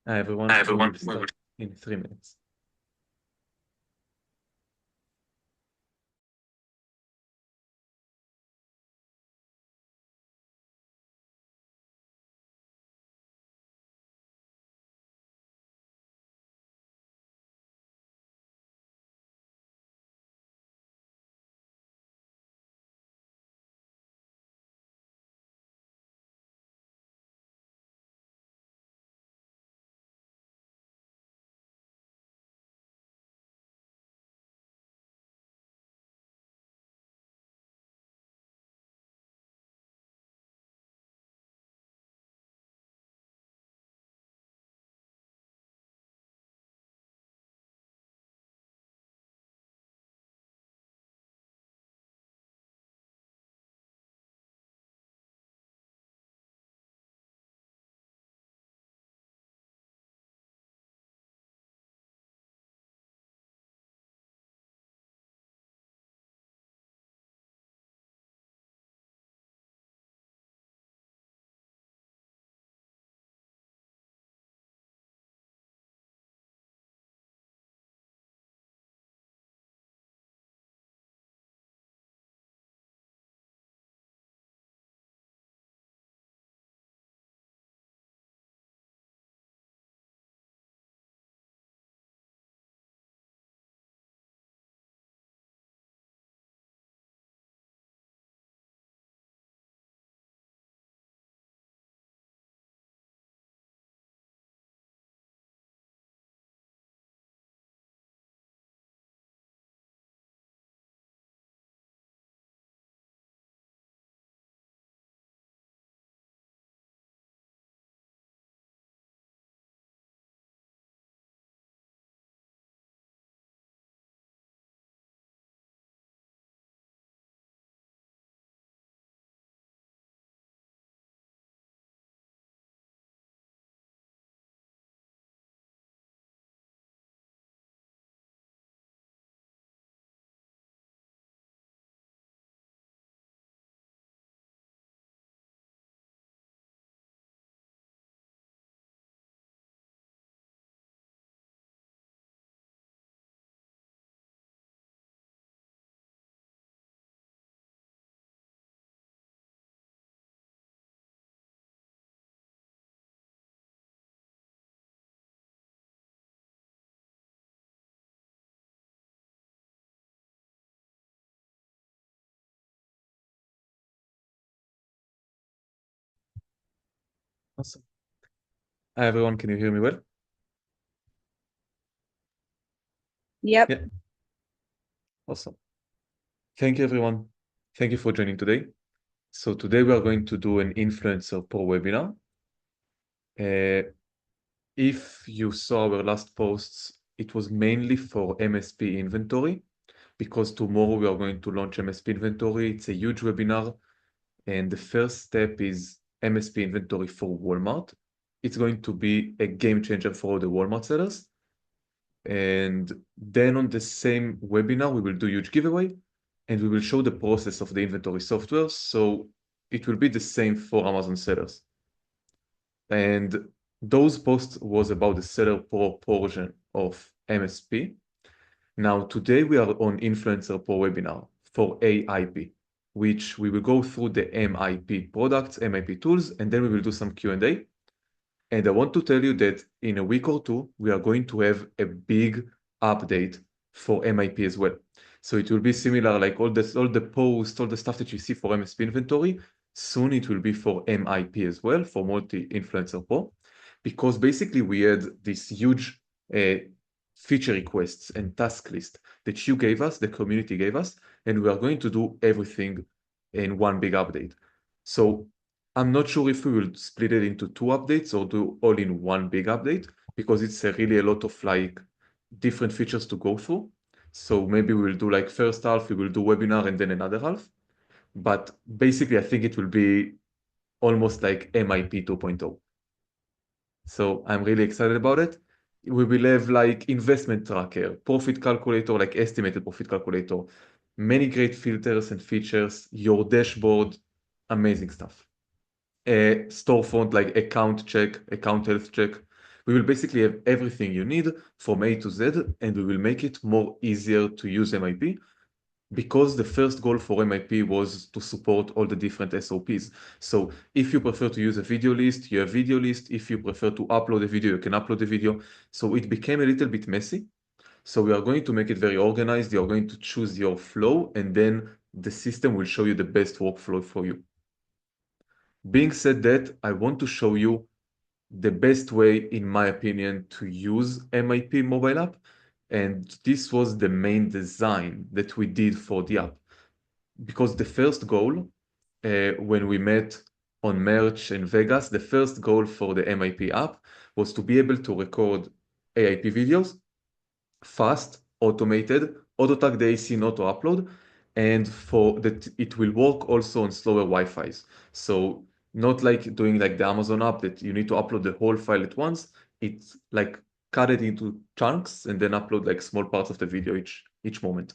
Hi everyone, Hi we will everyone. start in 3 minutes. Awesome. Hi everyone, can you hear me well? Yep. Yeah, awesome. Thank you everyone. Thank you for joining today. So today we are going to do an Influencer Pro webinar. If you saw our last posts, it was mainly for MSP inventory because tomorrow we are going to launch MSP inventory. It's a huge webinar, and the first step is MSP inventory for Walmart. It's going to be a game changer for all the Walmart sellers. And then on the same webinar, we will do huge giveaway, and we will show the process of the inventory software. So it will be the same for Amazon sellers. And those posts was about the seller proportion of MSP. Now, today we are on Influencer Pro webinar for AIP, which we will go through the MIP products, MIP tools, and then we will do some Q&A. And I want to tell you that in a week or two, we are going to have a big update for MIP as well. So it will be similar, like all the posts, all the stuff that you see for MSP inventory. Soon it will be for MIP as well, for Multi-Influencer Pro, because basically we had this huge feature requests and task list that you gave us, the community gave us, and we are going to do everything in one big update. So I'm not sure if we will split it into two updates or do all in one big update because it's really a lot of like different features to go through. So maybe we will do like first half, we will do webinar and then another half. But basically, I think it will be almost like MIP 2.0. So I'm really excited about it. We will have like investment tracker, profit calculator, like estimated profit calculator, many great filters and features, your dashboard, amazing stuff. A storefront like account check, account health check. We will basically have everything you need from A to Z, and we will make it more easier to use MIP, because the first goal for MIP was to support all the different SOPs. So if you prefer to use a video list, you have video list. If you prefer to upload a video, you can upload the video. So it became a little bit messy. So we are going to make it very organized. You're going to choose your flow, and then the system will show you the best workflow for you. Being said that, I want to show you the best way, in my opinion, to use MIP mobile app. And this was the main design that we did for the app. Because the first goal, when we met on Merch in Vegas, the first goal for the MIP app was to be able to record AIP videos, fast, automated, auto-tag the AC, not to upload, and for that it will work also on slower Wi-Fi's. So not like doing like the Amazon app that you need to upload the whole file at once. It's like cut it into chunks and then upload like small parts of the video each moment.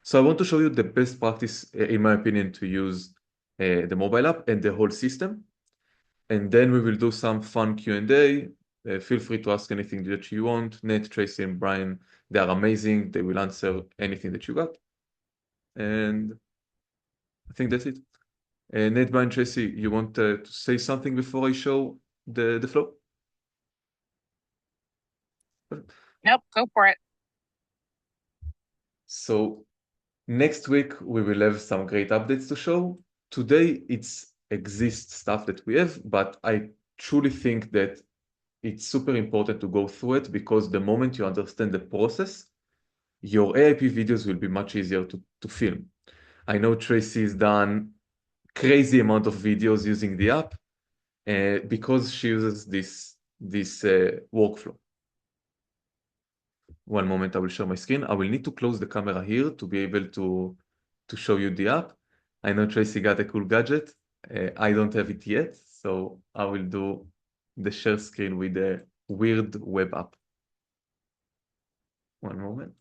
So I want to show you the best practice, in my opinion, to use the mobile app and the whole system. And then we will do some fun Q&A. Feel free to ask anything that you want. Nate, Tracy, and Brian, they are amazing. They will answer anything that you got. And I think that's it. Nate, Brian, Tracy, you want to say something before I show the flow? Nope, go for it. So next week, we will have some great updates to show. Today, it's exist stuff that we have, but I truly think that it's super important to go through it, because the moment you understand the process, your AIP videos will be much easier to film. I know Tracy's done crazy amount of videos using the app because she uses this workflow. One moment, I will share my screen. I will need to close the camera here to be able to show you the app. I know Tracy got a cool gadget. I don't have it yet, so I will do the share screen with the weird web app. One moment.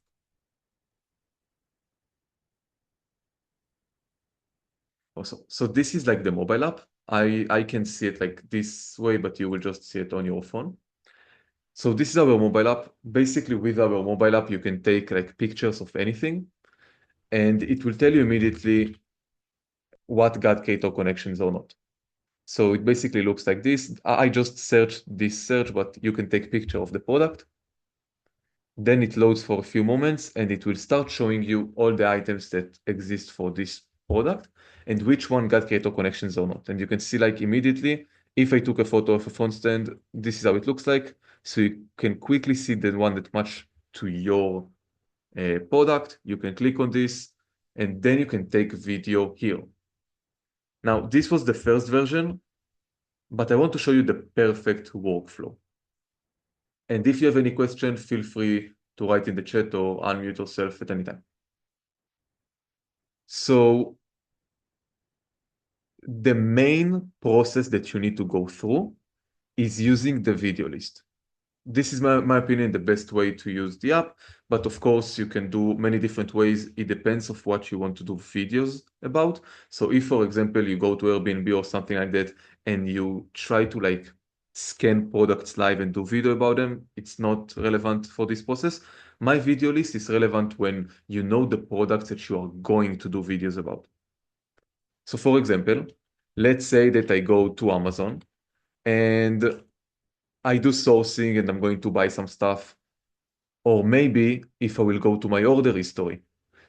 Also, so this is like the mobile app. I can see it like this way, but you will just see it on your phone. So this is our mobile app. Basically, with our mobile app, you can take like pictures of anything, and it will tell you immediately what got Ktor connections or not. So it basically looks like this. I just searched this search, but you can take picture of the product. Then it loads for a few moments, and it will start showing you all the items that exist for this product and which one got Ktor connections or not. And you can see like immediately, if I took a photo of a phone stand, this is how it looks like. So you can quickly see the one that match to your product. You can click on this, and then you can take video here. Now, this was the first version, but I want to show you the perfect workflow. And if you have any question, feel free to write in the chat or unmute yourself at any time. So the main process that you need to go through is using the video list. This is my opinion, the best way to use the app, but of course you can do many different ways. It depends of what you want to do videos about. So if, for example, you go to Airbnb or something like that, and you try to like scan products live and do video about them, it's not relevant for this process. My video list is relevant when you know the products that you are going to do videos about. So for example, let's say that I go to Amazon and I do sourcing and I'm going to buy some stuff. Or maybe if I will go to my order history.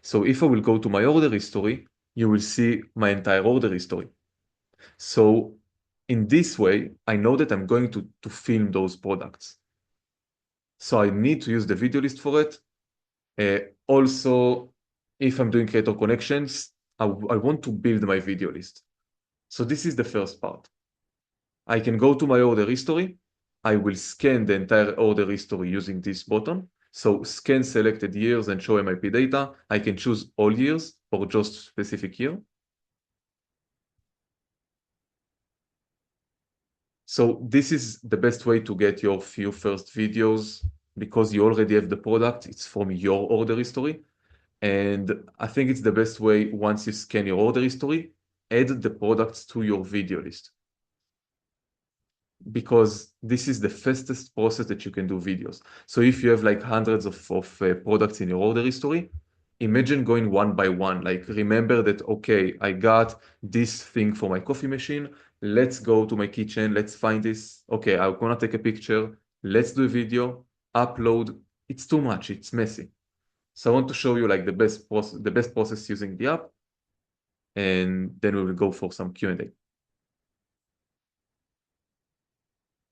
So if I will go to my order history, you will see my entire order history. So in this way, I know that I'm going to film those products. So I need to use the video list for it. Also, if I'm doing Ktor connections, I want to build my video list. So this is the first part. I can go to my order history. I will scan the entire order history using this button. So scan selected years and show MIP data. I can choose all years or just specific year. So this is the best way to get your few first videos, because you already have the product. It's from your order history. And I think it's the best way, once you scan your order history, add the products to your video list. because this is the fastest process that you can do videos. So if you have like hundreds of products in your order history, imagine going one by one. Like remember that, okay, I got this thing for my coffee machine. Let's go to my kitchen. Let's find this. Okay, I'm gonna take a picture. Let's do a video, upload. It's too much. It's messy. So I want to show you like the best process using the app, and then we will go for some Q&A.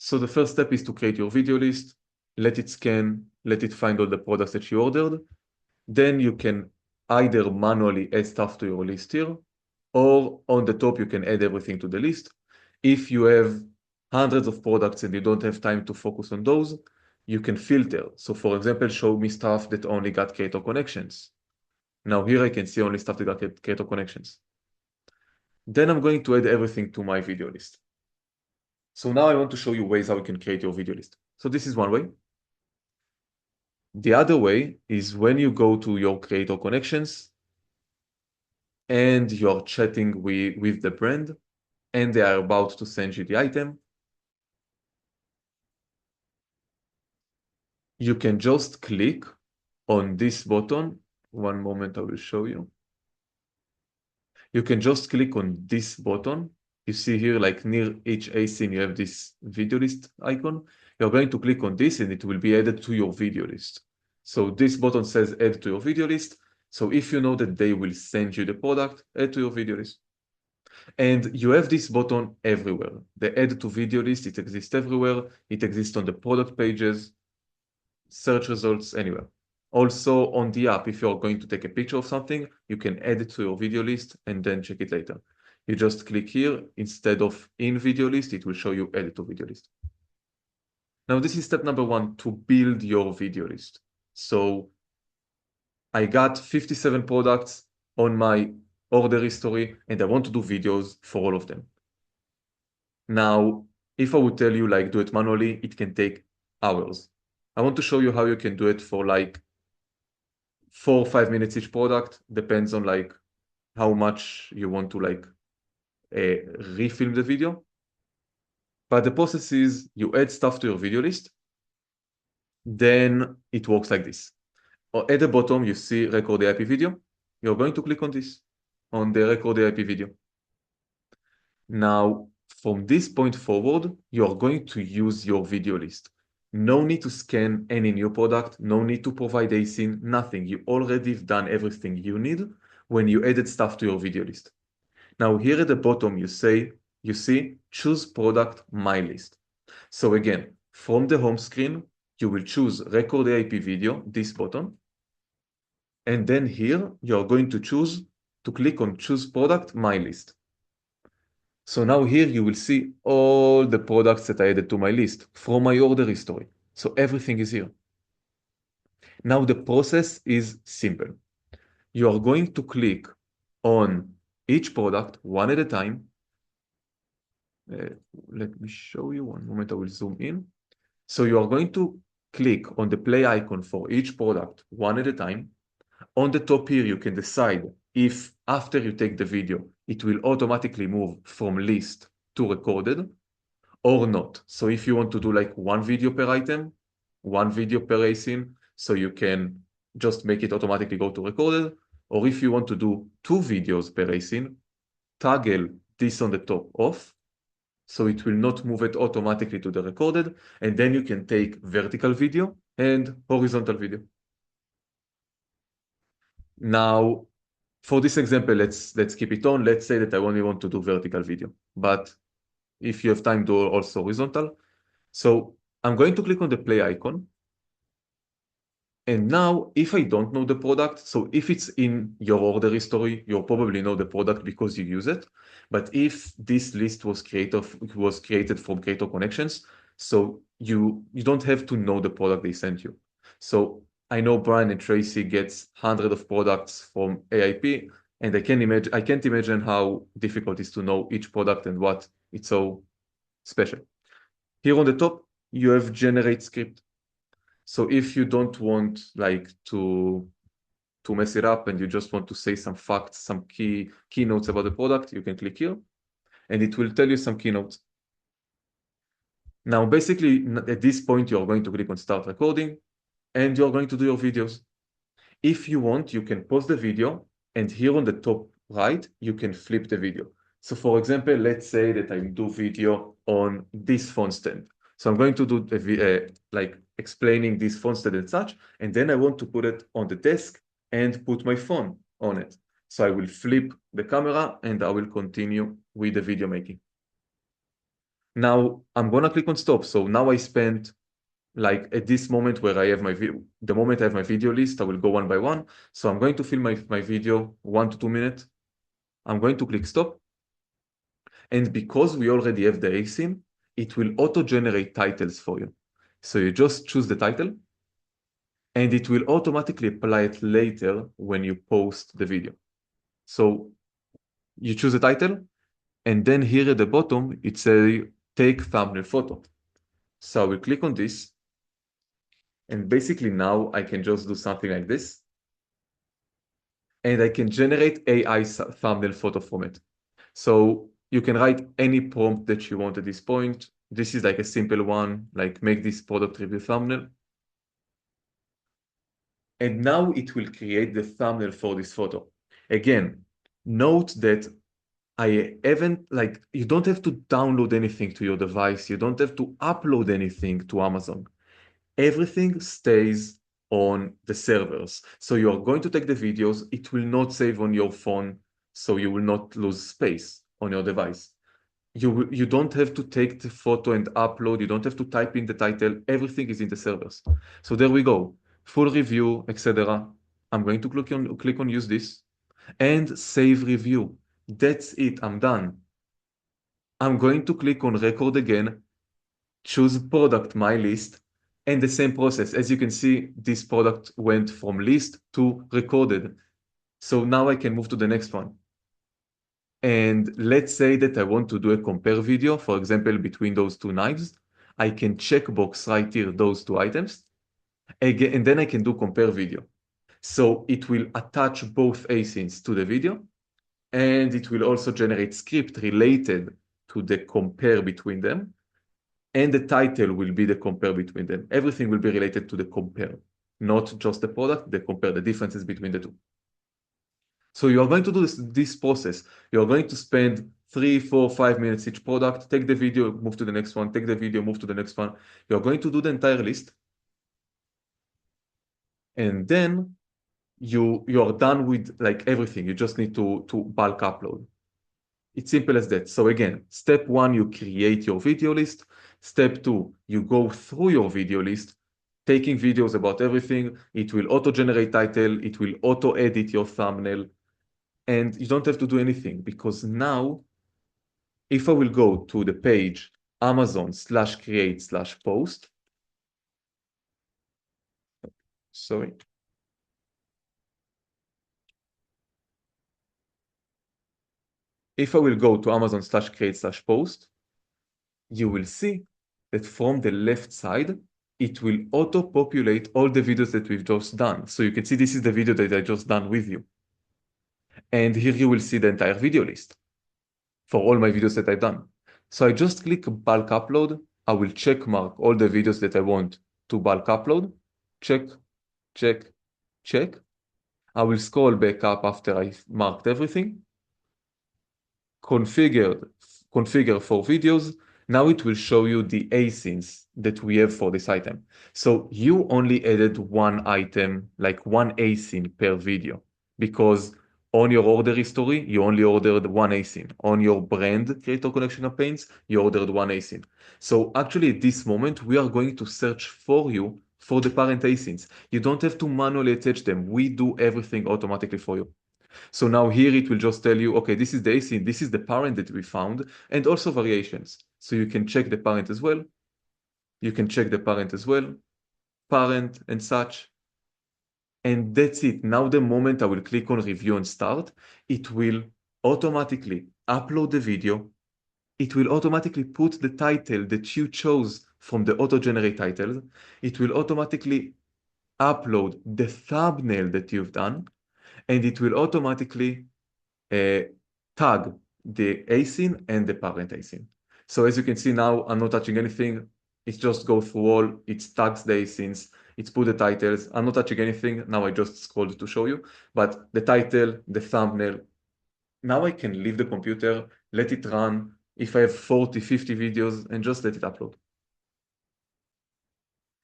So the first step is to create your video list, let it scan, let it find all the products that you ordered. Then you can either manually add stuff to your list here, or on the top you can add everything to the list. If you have hundreds of products and you don't have time to focus on those, you can filter. So for example, show me stuff that only got creator connections. Now here I can see only stuff that got creator connections. Then I'm going to add everything to my video list. So now I want to show you ways how you can create your video list. So this is one way. The other way is when you go to your creator connections and you're chatting with the brand and they are about to send you the item, you can just click on this button. One moment, I will show you. You can just click on this button. You see here, like near each ASIN, you have this video list icon. You're going to click on this and it will be added to your video list. So this button says add to your video list. So if you know that they will send you the product, add to your video list. And you have this button everywhere. The add to video list, it exists everywhere. It exists on the product pages, search results, anywhere. Also on the app, if you're going to take a picture of something, you can add it to your video list and then check it later. You just click here, instead of in video list, it will show you add to video list. Now this is step number one, to build your video list. So I got 57 products on my order history and I want to do videos for all of them. Now, if I would tell you like do it manually, it can take hours. I want to show you how you can do it for like 4 or 5 minutes each product, depends on like how much you want to like refilm the video. But the process is you add stuff to your video list, then it works like this. Or at the bottom, you see record the IP video. You're going to click on this, on the record the IP video. Now, from this point forward, you're going to use your video list. No need to scan any new product, no need to provide ASIN, nothing. You already have done everything you need when you added stuff to your video list. Now here at the bottom, you see, choose product, my list. So again, from the home screen, you will choose record the IP video, this button. And then here, you're going to click on choose product, my list. So now here you will see all the products that I added to my list from my order history. So everything is here. Now the process is simple. You are going to click on each product one at a time. Let me show you one moment, I will zoom in. So you are going to click on the play icon for each product one at a time. On the top here, you can decide if after you take the video, it will automatically move from list to recorded or not. So if you want to do like one video per item, one video per ASIN, so you can just make it automatically go to recorded. Or if you want to do 2 videos per ASIN, toggle this on the top off, so it will not move it automatically to the recorded, and then you can take vertical video and horizontal video. Now, for this example, let's keep it on. Let's say that I only want to do vertical video, but if you have time, do also horizontal. So I'm going to click on the play icon. And now, if I don't know the product, so if it's in your order history, you'll probably know the product because you use it. But if this list was created from Creator Connections, so you don't have to know the product they sent you. So I know Brian and Tracy gets hundreds of products from AIP, and I can't imagine how difficult it is to know each product and what it's so special. Here on the top, you have generate script. So if you don't want like to mess it up and you just want to say some facts, some keynotes about the product, you can click here and it will tell you some keynotes. Now, basically, at this point, you're going to click on start recording and you're going to do your videos. If you want, you can pause the video, and here on the top right, you can flip the video. So for example, let's say that I do video on this phone stand. So I'm going to do like explaining this phone stand and such, and then I want to put it on the desk and put my phone on it. So I will flip the camera and I will continue with the video making. Now I'm gonna click on stop. So now I spent like at this moment where I have my video, the moment I have my video list, I will go one by one. So I'm going to film my video 1 to 2 minutes. I'm going to click stop. And because we already have the asyn, it will auto-generate titles for you. So you just choose the title and it will automatically apply it later when you post the video. So you choose the title and then here at the bottom, it says take thumbnail photo. So I will click on this. And basically now I can just do something like this. And I can generate AI thumbnail photo from it. So you can write any prompt that you want at this point. This is like a simple one, like make this product review thumbnail. And now it will create the thumbnail for this photo. Again, note that I haven't, like, you don't have to download anything to your device. You don't have to upload anything to Amazon. Everything stays on the servers. So you are going to take the videos. It will not save on your phone, so you will not lose space on your device. You don't have to take the photo and upload. You don't have to type in the title. Everything is in the servers. So there we go. Full review, etc. I'm going to click on use this and save review. That's it. I'm done. I'm going to click on record again, choose product, my list, and the same process. As you can see, this product went from list to recorded. So now I can move to the next one. And let's say that I want to do a compare video, for example, between those two knives. I can checkbox right here those two items. Again, and then I can do compare video. So it will attach both asyns to the video, and it will also generate script related to the compare between them. And the title will be the compare between them. Everything will be related to the compare, not just the product, the compare, the differences between the two. So you are going to do this process. You are going to spend 3, 4, 5 minutes each product, take the video, move to the next one, take the video, move to the next one. You are going to do the entire list. And then you are done with like everything. You just need to bulk upload. It's simple as that. So again, step 1, you create your video list. Step 2, you go through your video list, taking videos about everything. It will auto-generate title. It will auto-edit your thumbnail. And you don't have to do anything because now, if I will go to the page Amazon/create/post, sorry. If I will go to Amazon/create/post, you will see that from the left side, it will auto-populate all the videos that we've just done. So you can see this is the video that I just done with you. And here you will see the entire video list for all my videos that I've done. So I just click bulk upload. I will check mark all the videos that I want to bulk upload. Check, check, check. I will scroll back up after I've marked everything. Configure for videos. Now it will show you the asyns that we have for this item. So you only added one item, like one asyn per video, because on your order history, you only ordered one asyn. On your brand creator connection campaigns, you ordered one asyn. So actually at this moment, we are going to search for you for the parent asyns. You don't have to manually attach them. We do everything automatically for you. So now here it will just tell you, okay, this is the asyn, this is the parent that we found, and also variations. So you can check the parent as well. You can check the parent as well, parent and such. And that's it. Now the moment I will click on review and start, it will automatically upload the video. It will automatically put the title that you chose from the auto-generate titles. It will automatically upload the thumbnail that you've done, and it will automatically tag the asyn and the parent asyn. So as you can see now, I'm not touching anything. It just go through all, it tags the asins, it's put the titles. I'm not touching anything. Now I just scrolled to show you, but the title, the thumbnail. Now I can leave the computer, let it run. If I have 40, 50 videos and just let it upload.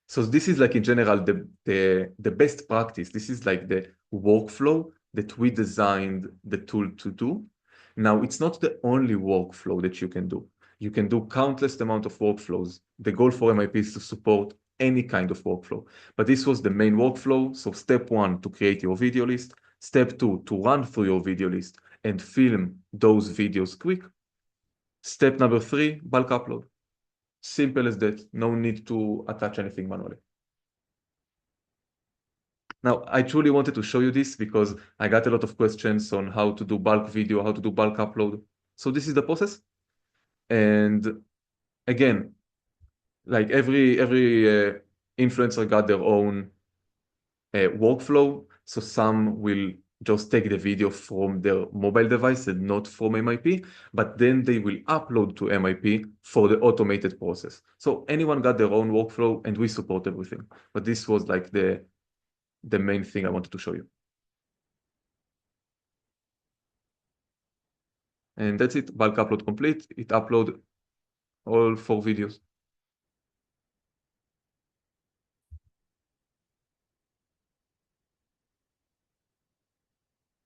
So this is like in general the best practice. This is like the workflow that we designed the tool to do. Now it's not the only workflow that you can do. You can do countless amount of workflows. The goal for MIP is to support any kind of workflow. But this was the main workflow. So step one, to create your video list. Step two, to run through your video list and film those videos quick. Step number three, bulk upload. Simple as that. No need to attach anything manually. Now, I truly wanted to show you this because I got a lot of questions on how to do bulk video, how to do bulk upload. So this is the process. And again, like every influencer got their own workflow. So some will just take the video from their mobile device and not from MIP, but then they will upload to MIP for the automated process. So anyone got their own workflow and we support everything. But this was like the main thing I wanted to show you. And that's it, bulk upload complete. It upload all 4 videos.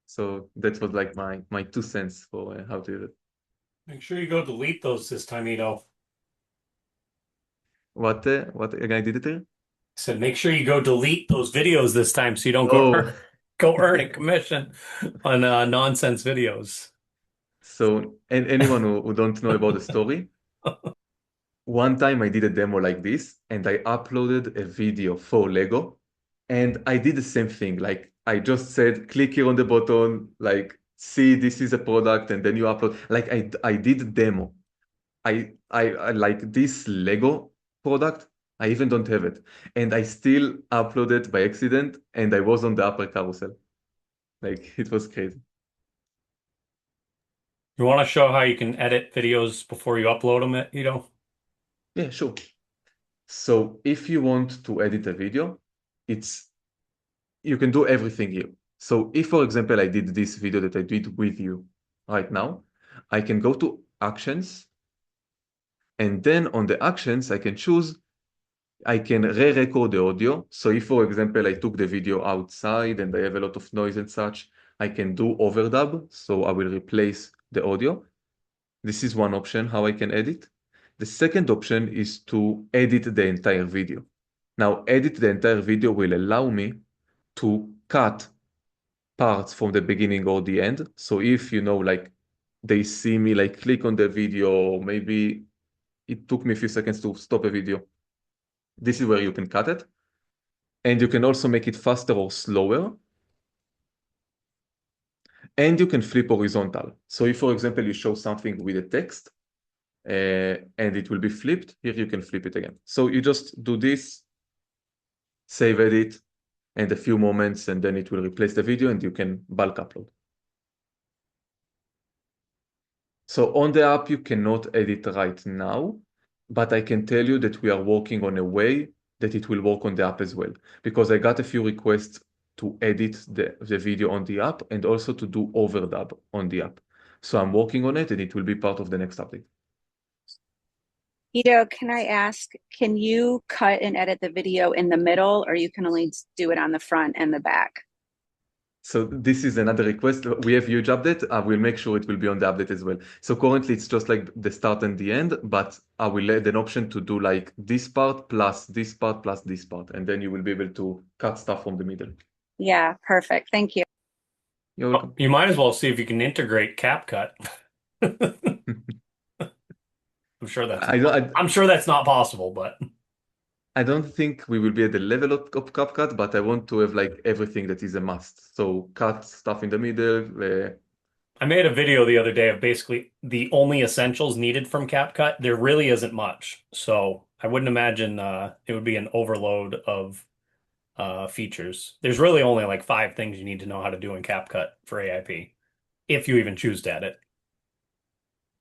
So that was like my 2 cents for how to do it. Make sure you go delete those this time, Ido. What again, I did it here? I said make sure you go delete those videos this time so you don't Oh. go earn a commission on nonsense videos. So anyone who don't know about the story, one time I did a demo like this and I uploaded a video for Lego and I did the same thing. Like I just said, click here on the button, like see this is a product and then you upload. Like I did a demo. I like this Lego product. I even don't have it. And I still uploaded by accident and I was on the upper carousel. Like it was crazy. You want to show how you can edit videos before you upload them, Ido? Yeah, sure. So if you want to edit a video, you can do everything here. So if, for example, I did this video that I did with you right now, I can go to actions, and then on the actions, I can choose, I can re-record the audio. So if, for example, I took the video outside and I have a lot of noise and such, I can do overdub. So I will replace the audio. This is one option how I can edit. The second option is to edit the entire video. Now, edit the entire video will allow me to cut parts from the beginning or the end. So if, like they see me like click on the video, maybe it took me a few seconds to stop a video. This is where you can cut it. And you can also make it faster or slower. And you can flip horizontal. So if, for example, you show something with a text, and it will be flipped, here you can flip it again. So you just do this, save edit, and a few moments, and then it will replace the video and you can bulk upload. So on the app, you cannot edit right now, but I can tell you that we are working on a way that it will work on the app as well, because I got a few requests to edit the video on the app and also to do overdub on the app. So I'm working on it and it will be part of the next update. Ido, can I ask, can you cut and edit the video in the middle, or you can only do it on the front and the back? So this is another request. We have huge update. I will make sure it will be on the update as well. So currently it's just like the start and the end, but I will add an option to do like this part plus this part plus this part. And then you will be able to cut stuff from the middle. Yeah, perfect. Thank you. You're welcome. You might as well see if you can integrate CapCut. I'm sure that's not possible, but I don't think we will be at the level of CapCut, but I want to have like everything that is a must. So cut stuff in the middle. I made a video the other day of basically the only essentials needed from CapCut. There really isn't much. So I wouldn't imagine it would be an overload of features. There's really only like 5 things you need to know how to do in CapCut for AIP, if you even choose to edit.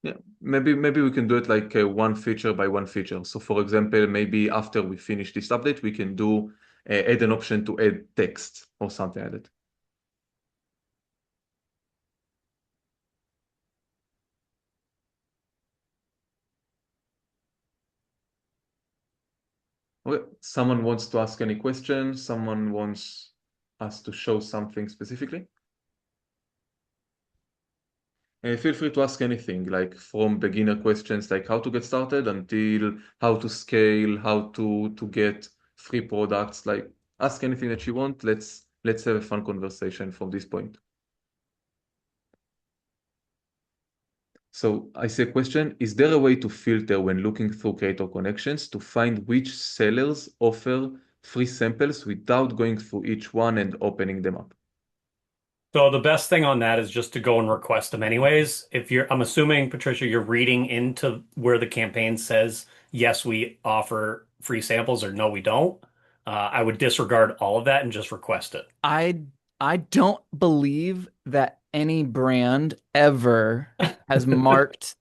Yeah, maybe we can do it like one feature by one feature. So for example, maybe after we finish this update, we can do add an option to add text or something like that. Okay. Someone wants to ask any questions? Someone wants us to show something specifically? Feel free to ask anything, like from beginner questions, like how to get started, until how to scale, how to get free products. Like ask anything that you want. Let's have a fun conversation from this point. So I see a question: is there a way to filter when looking through Creator Connections to find which sellers offer free samples without going through each one and opening them up? So the best thing on that is just to go and request them anyways. If you're, I'm assuming, Patricia, you're reading into where the campaign says, yes, we offer free samples or no, we don't. I would disregard all of that and just request it. I don't believe that any brand ever has marked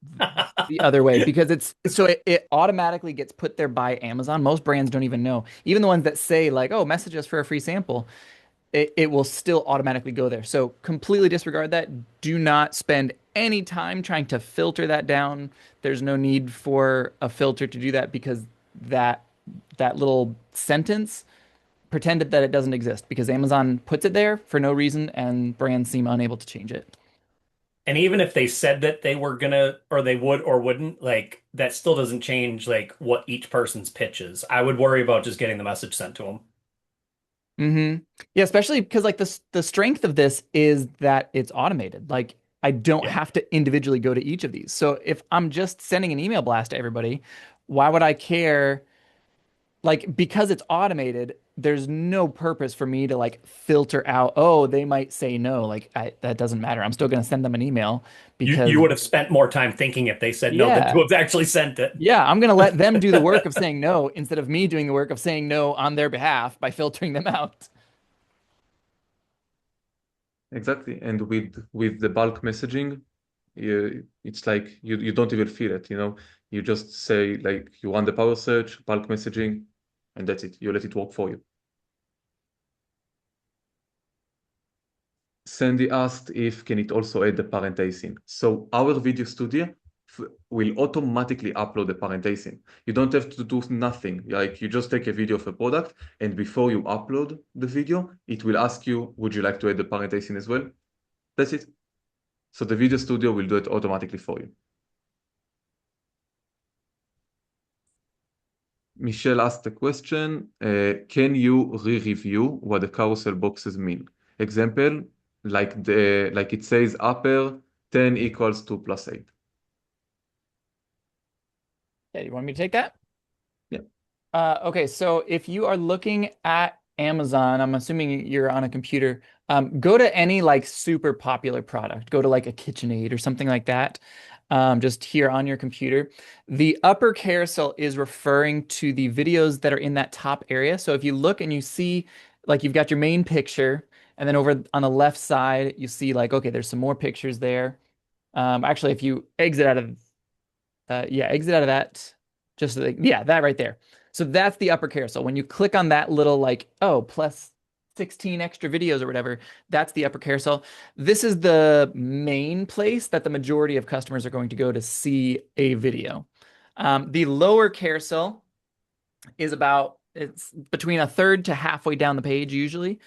the other way, because it automatically gets put there by Amazon. Most brands don't even know. Even the ones that say like, "Oh, message us for a free sample," it will still automatically go there. So completely disregard that. Do not spend any time trying to filter that down. There's no need for a filter to do that, because that that little sentence pretended that it doesn't exist, because Amazon puts it there for no reason and brands seem unable to change it. And even if they said that they were gonna, or they would or wouldn't, like that still doesn't change like what each person's pitch is. I would worry about just getting the message sent to them. Yeah, especially because like the strength of this is that it's automated. Like I don't Yeah. have to individually go to each of these. So if I'm just sending an email blast to everybody, why would I care? Like, because it's automated, there's no purpose for me to like filter out, oh, they might say no. Like that doesn't matter. I'm still going to send them an email You because would have spent more time thinking if they said no than yeah, to have actually sent it. yeah, I'm going to let them do the work of saying no instead of me doing the work of saying no on their behalf by filtering them out. Exactly. And with the bulk messaging, it's like you don't even feel it, you know. You just say like you run the power search, bulk messaging, and that's it. You let it work for you. Sandy asked if can it also add the parent async. So our video studio will automatically upload the parent async. You don't have to do nothing. Like you just take a video of a product, and before you upload the video, it will ask you, would you like to add the parent async as well? That's it. So the video studio will do it automatically for you. Michelle asked a question, can you re-review what the carousel boxes mean? Example, like it says upper 10 equals 2 plus 8. Yeah, you want me to take that? Yeah. Okay, so if you are looking at Amazon, I'm assuming you're on a computer, go to any like super popular product. Go to like a KitchenAid or something like that, just here on your computer. The upper carousel is referring to the videos that are in that top area. So if you look and you see, like you've got your main picture, and then over on the left side, you see like, okay, there's some more pictures there. Actually, if you exit out of yeah, exit out of that. Just like, yeah, that right there. So that's the upper carousel. When you click on that little like, oh, plus 16 extra videos or whatever, that's the upper carousel. This is the main place that the majority of customers are going to go to see a video. The lower carousel is it's between a third to halfway down the page usually.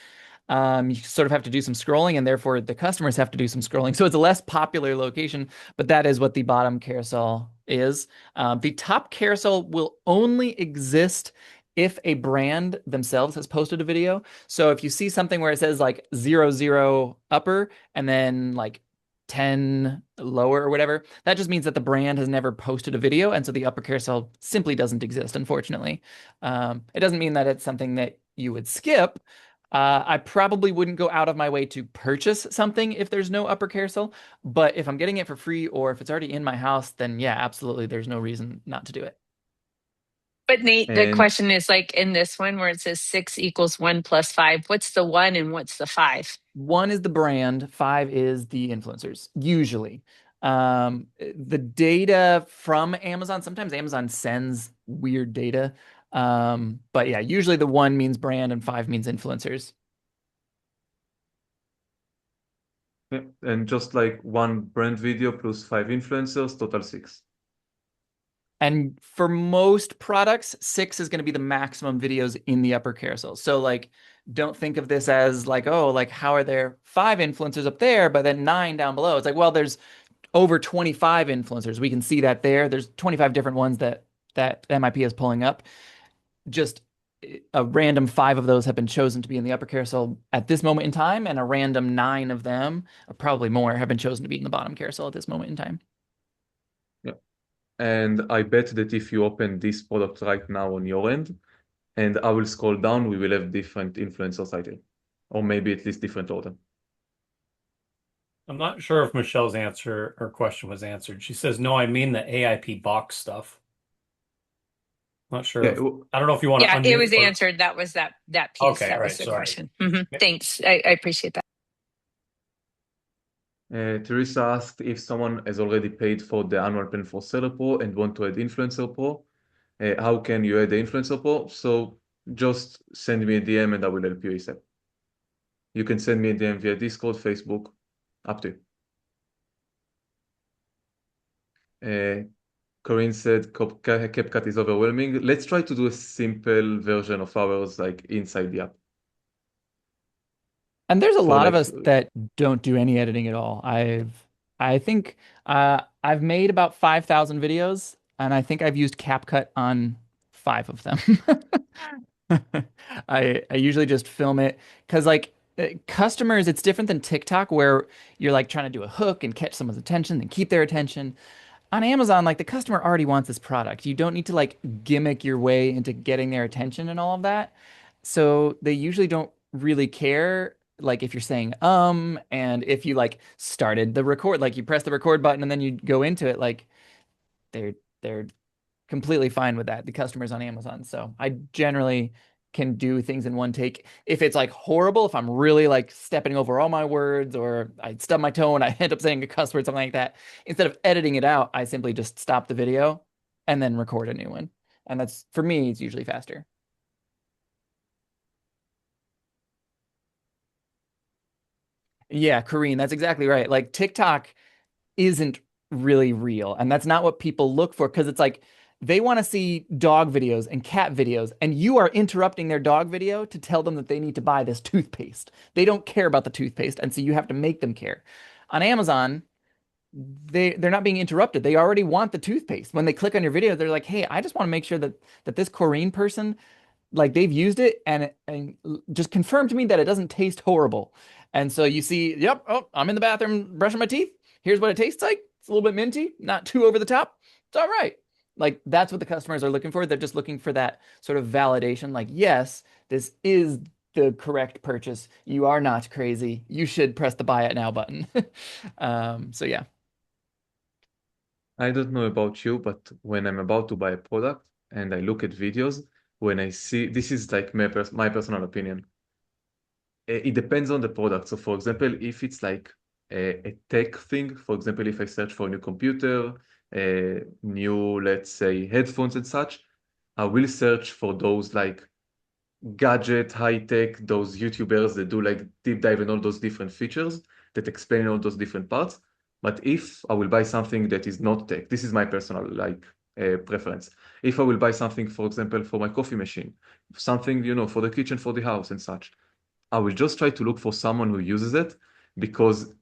You sort of have to do some scrolling, and therefore the customers have to do some scrolling. So it's a less popular location, but that is what the bottom carousel is. The top carousel will only exist if a brand themselves has posted a video. So if you see something where it says like 00 upper and then like 10 lower or whatever, that just means that the brand has never posted a video. And so the upper carousel simply doesn't exist, unfortunately. It doesn't mean that it's something that you would skip. I probably wouldn't go out of my way to purchase something if there's no upper carousel, but if I'm getting it for free or if it's already in my house, then yeah, absolutely, there's no reason not to do it. But Nate, the And question is like in this one where it says 6 = 1 + 5, what's the 1 and what's the 5? 1 is the brand, 5 is the influencers, usually. The data from Amazon, sometimes Amazon sends weird data. But yeah, usually the 1 means brand and 5 means influencers. Yeah. And just like 1 brand video plus 5 influencers, total 6. And for most products, 6 is going to be the maximum videos in the upper carousel. So like, don't think of this as like, oh, like how are there 5 influencers up there, but then 9 down below? It's like, well, there's over 25 influencers. We can see that there. There's 25 different ones that MIP is pulling up. Just a random 5 of those have been chosen to be in the upper carousel at this moment in time, and a random 9 of them, or probably more, have been chosen to be in the bottom carousel at this moment in time. Yeah. And I bet that if you open this product right now on your end, and I will scroll down, we will have different influencers title, or maybe at least different order. I'm not sure if Michelle's answer or question was answered. She says, no, I mean the AIP box stuff. Not sure. Yeah, I don't know if you want to Yeah, it unmute was or- answered. That was that piece. Okay, That all was right, the sorry. question. Yeah. Thanks. I appreciate that. Teresa asked if someone has already paid for the annual plan for Seller Pro and want to add Influencer Pro, how can you add the Influencer Pro? So just send me a DM and I will help you ASAP. You can send me a DM via Discord, Facebook, up to you. Corinne said CapCut is overwhelming. Let's try to do a simple version of ours, like inside the app. And there's a So lot of like, us that don't do any editing at all. I think I've made about 5,000 videos, and I think I've used CapCut on 5 of them. I usually just film it because like customers, it's different than TikTok where you're like trying to do a hook and catch someone's attention and keep their attention. On Amazon, like the customer already wants this product. You don't need to like gimmick your way into getting their attention and all of that. So they usually don't really care like if you're saying and if you like started the record, like you press the record button and then you go into it, like they're completely fine with that, the customers on Amazon. So I generally can do things in one take. If it's like horrible, if I'm really like stepping over all my words or I stub my toe and I end up saying a cuss word, something like that, instead of editing it out, I simply just stop the video and then record a new one. And that's, for me, it's usually faster. Yeah, Kareen, that's exactly right. Like TikTok isn't really real. And that's not what people look for because it's like they want to see dog videos and cat videos, and you are interrupting their dog video to tell them that they need to buy this toothpaste. They don't care about the toothpaste, and so you have to make them care. On Amazon, they're not being interrupted. They already want the toothpaste. When they click on your video, they're like, "Hey, I just want to make sure that this Corrine person like they've used it and just confirmed to me that it doesn't taste horrible." And so you see, yep, oh, I'm in the bathroom brushing my teeth. Here's what it tastes like. It's a little bit minty, not too over the top. It's all right. Like that's what the customers are looking for. They're just looking for that sort of validation. Like, yes, this is the correct purchase. You are not crazy. You should press the buy it now button. So yeah. I don't know about you, but when I'm about to buy a product and I look at videos, when I see, this is like my personal opinion. It depends on the product. So for example, if it's like a tech thing, for example, if I search for a new computer, new, let's say, headphones and such, I will search for those like gadget, high tech, those YouTubers that do like deep dive in all those different features that explain all those different parts. But if I will buy something that is not tech, this is my personal like preference. If I will buy something, for example, for my coffee machine, something, you know, for the kitchen, for the house and such, I will just try to look for someone who uses it because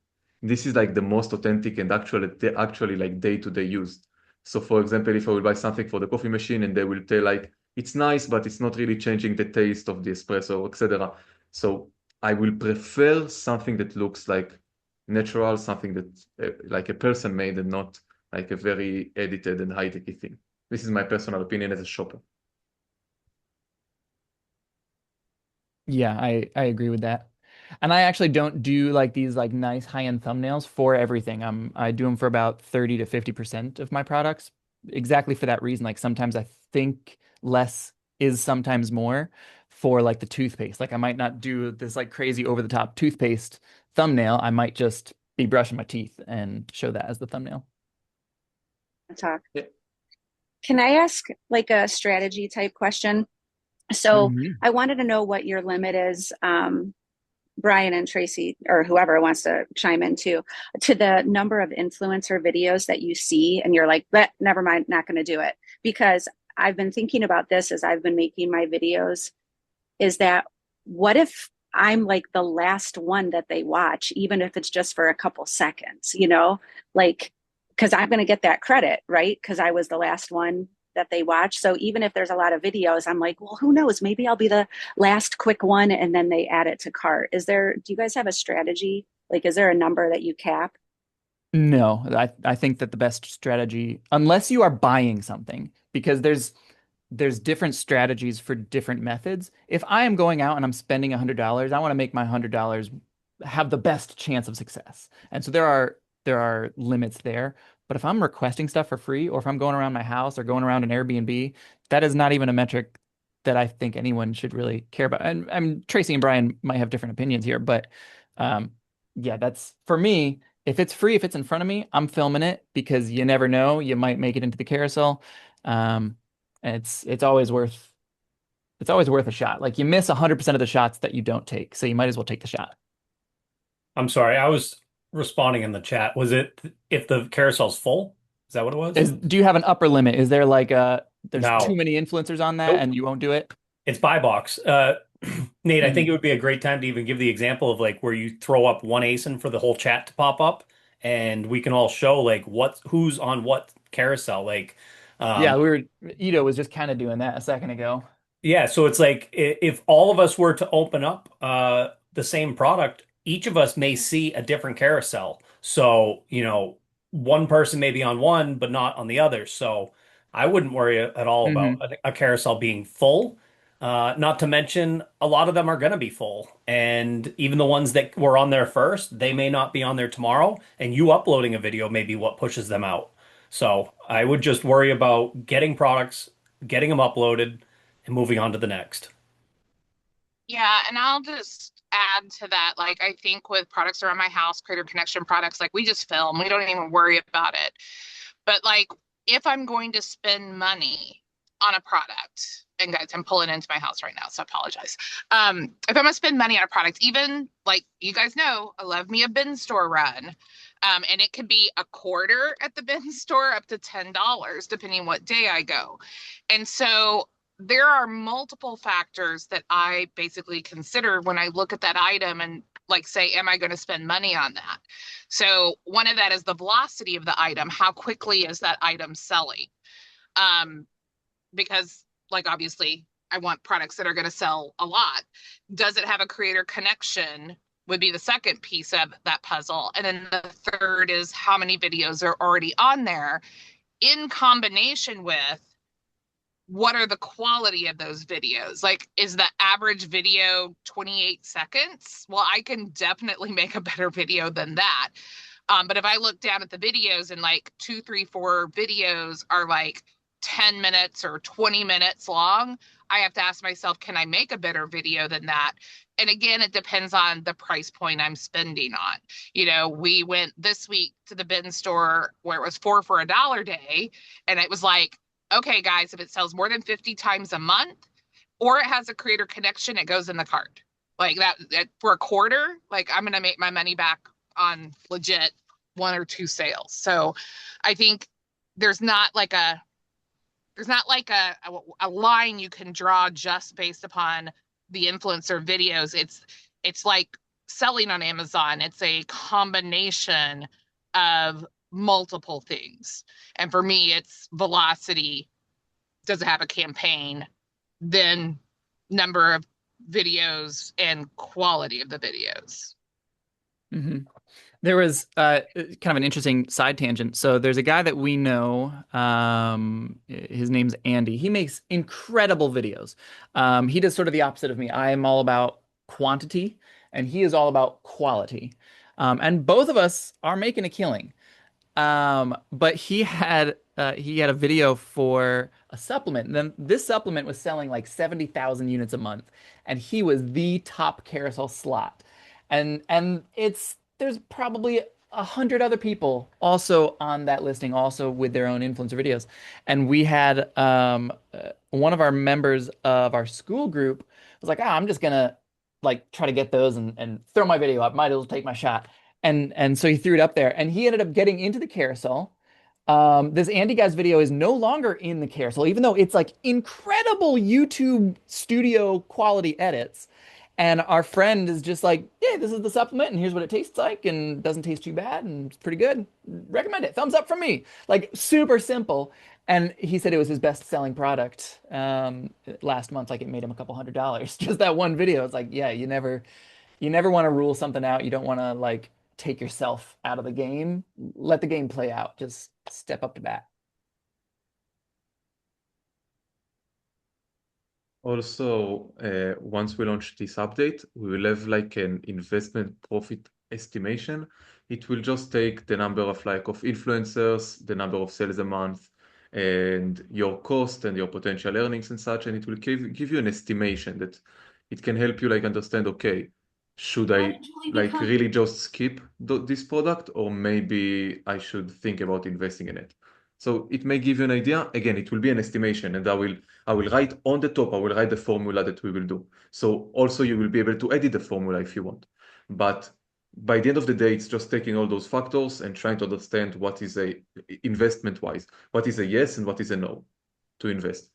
this is like the most authentic and actually like day-to-day use. So for example, if I will buy something for the coffee machine and they will tell like, it's nice, but it's not really changing the taste of the espresso, etc. So I will prefer something that looks like natural, something that like a person made and not like a very edited and high-techy thing. This is my personal opinion as a shopper. Yeah, I agree with that. And I actually don't do like these like nice high-end thumbnails for everything. I do them for about 30 to 50% of my products, exactly for that reason. Like sometimes I think less is sometimes more for like the toothpaste. Like I might not do this like crazy over-the-top toothpaste thumbnail. I might just be brushing my teeth and show that as the thumbnail. Talk. Yeah. Can I ask like a strategy type question? So Mhm. I wanted to know what your limit is, Brian and Tracy, or whoever wants to chime in too, to the number of influencer videos that you see, and you're like, but never mind, not going to do it. Because I've been thinking about this as I've been making my videos, is that what if I'm like the last one that they watch, even if it's just for a couple seconds, you know, like, because I'm going to get that credit, right? Because I was the last one that they watch. So even if there's a lot of videos, I'm like, well, who knows? Maybe I'll be the last quick one and then they add it to cart. Do you guys have a strategy? Like, is there a number that you cap? No, I think that the best strategy, unless you are buying something, because there's different strategies for different methods. If I am going out and I'm spending $100, I want to make my $100 have the best chance of success. And so there are limits there. But if I'm requesting stuff for free, or if I'm going around my house or going around an Airbnb, that is not even a metric that I think anyone should really care about. And I mean, Tracy and Brian might have different opinions here, but um, yeah, that's for me. If it's free, if it's in front of me, I'm filming it because you never know, you might make it into the carousel. Um, and it's always worth a shot. Like you miss 100% of the shots that you don't take, so you might as well take the shot. I'm sorry, I was responding in the chat. Was it if the carousel's full? Is that what it was? Do you have an upper limit? Is there like there's too No. many influencers on that Nope. and you won't do it? It's buy box. Nate, I think Mhm. it would be a great time to even give the example of like where you throw up one ASIN for the whole chat to pop up, and we can all show like who's on what carousel. Like, Yeah, um, Ito was just kind of doing that a second ago. yeah. So it's like if all of us were to open up the same product, each of us may see a different carousel. So, one person may be on one, but not on the other. So I wouldn't worry at all about Hmm. a carousel being full. Not to mention, a lot of them are going to be full. And even the ones that were on there first, they may not be on there tomorrow. And you uploading a video may be what pushes them out. So I would just worry about getting products, getting them uploaded, and moving on to the next. Yeah, and I'll just add to that. Like, I think with products around my house, Creator Connection products, like we just film, we don't even worry about it. But like, if I'm going to spend money on a product, and guys, I'm pulling into my house right now, so I apologize. If I'm gonna spend money on a product, even like you guys know, I love me a bin store run. And it could be a quarter at the bin store up to $10, depending what day I go. And so there are multiple factors that I basically consider when I look at that item and like say, am I going to spend money on that? So one of that is the velocity of the item. How quickly is that item selling? Um, because like obviously I want products that are going to sell a lot. Does it have a creator connection? Would be the second piece of that puzzle. And then the third is how many videos are already on there in combination with what are the quality of those videos? Like, is the average video 28 seconds? Well, I can definitely make a better video than that. But if I look down at the videos and like 2, 3, 4 videos are like 10 minutes or 20 minutes long, I have to ask myself, can I make a better video than that? And again, it depends on the price point I'm spending on. We went this week to the bin store where it was 4 for $1 day, and it was like, okay, guys, if it sells more than 50 times a month or it has a creator connection, it goes in the cart. Like that for a quarter, like I'm going to make my money back on legit 1 or 2 sales. So I think there's not like a line you can draw just based upon the influencer videos. It's like selling on Amazon. It's a combination of multiple things. And for me, it's velocity. Does it have a campaign? Then number of videos and quality of the videos. Hmm. There was kind of an interesting side tangent. So there's a guy that we know. His name's Andy. He makes incredible videos. He does sort of the opposite of me. I am all about quantity, and he is all about quality. And both of us are making a killing. But he had a video for a supplement. And then this supplement was selling like 70,000 units a month, and he was the top carousel slot. And there's probably 100 other people also on that listing, also with their own influencer videos. And we had one of our members of our school group was like, I'm just gonna like try to get those and throw my video up. Might as well take my shot. And so he threw it up there, and he ended up getting into the carousel. This Andy guy's video is no longer in the carousel, even though it's like incredible YouTube studio quality edits. And our friend is just like, yeah, this is the supplement, and here's what it tastes like, and doesn't taste too bad, and it's pretty good. Recommend it. Thumbs up from me. Like super simple. And he said it was his best-selling product last month. Like it made him a couple $100. Just that one video. It's like, yeah, you never want to rule something out. You don't want to like take yourself out of the game. Let the game play out. Just step up to bat. Also, once we launch this update, we will have like an investment profit estimation. It will just take the number of influencers, the number of sales a month, and your cost and your potential earnings and such, and it will give you an estimation that it can help you like understand, okay, should I like really just skip this product, or maybe I should think about investing in it. So it may give you an idea. Again, it will be an estimation, and I will write on the top, I will write the formula that we will do. So also you will be able to edit the formula if you want. But by the end of the day, it's just taking all those factors and trying to understand what is a investment-wise, what is a yes and what is a no to invest.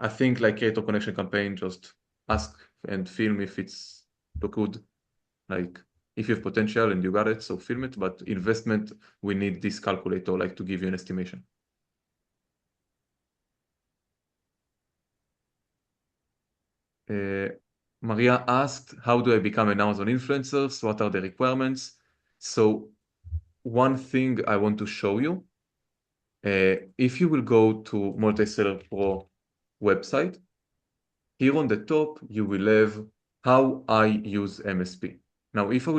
I think like Creator Connection campaign, just ask and film if it's look good. Like if you have potential and you got it, so film it. But investment, we need this calculator like to give you an estimation. Maria asked, how do I become an Amazon influencer? So what are the requirements? So one thing I want to show you, if you will go to Multiseller Pro website, here on the top, you will have how I use MSP. Now, if you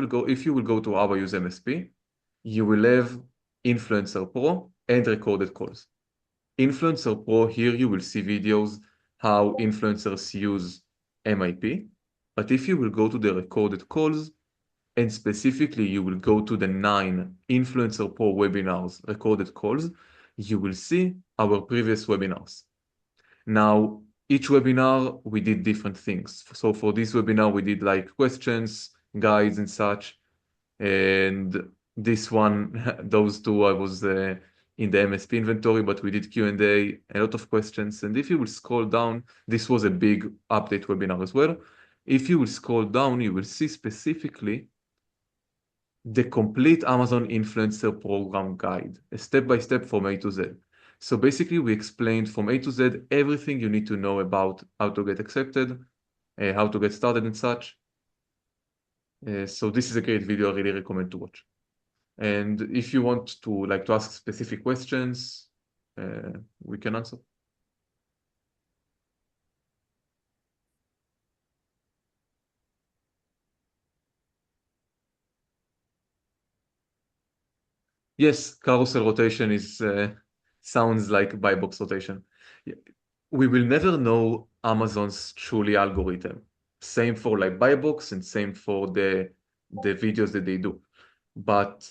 will go to how I use MSP, you will have Influencer Pro and recorded calls. Influencer Pro, here you will see videos how influencers use MIP. But if you will go to the recorded calls, and specifically you will go to the 9 Influencer Pro webinars recorded calls, you will see our previous webinars. Now, each webinar, we did different things. So for this webinar, we did like questions, guides and such. And this one, those two, I was in the MSP inventory, but we did Q&A, a lot of questions. And if you will scroll down, this was a big update webinar as well. If you will scroll down, you will see specifically the complete Amazon Influencer Program guide, a step-by-step from A to Z. So basically, we explained from A to Z everything you need to know about how to get accepted, how to get started and such. So this is a great video. I really recommend to watch. And if you want to ask specific questions, we can answer. Yes, carousel rotation is sounds like buy box rotation. We will never know Amazon's truly algorithm. Same for like buy box and same for the videos that they do. But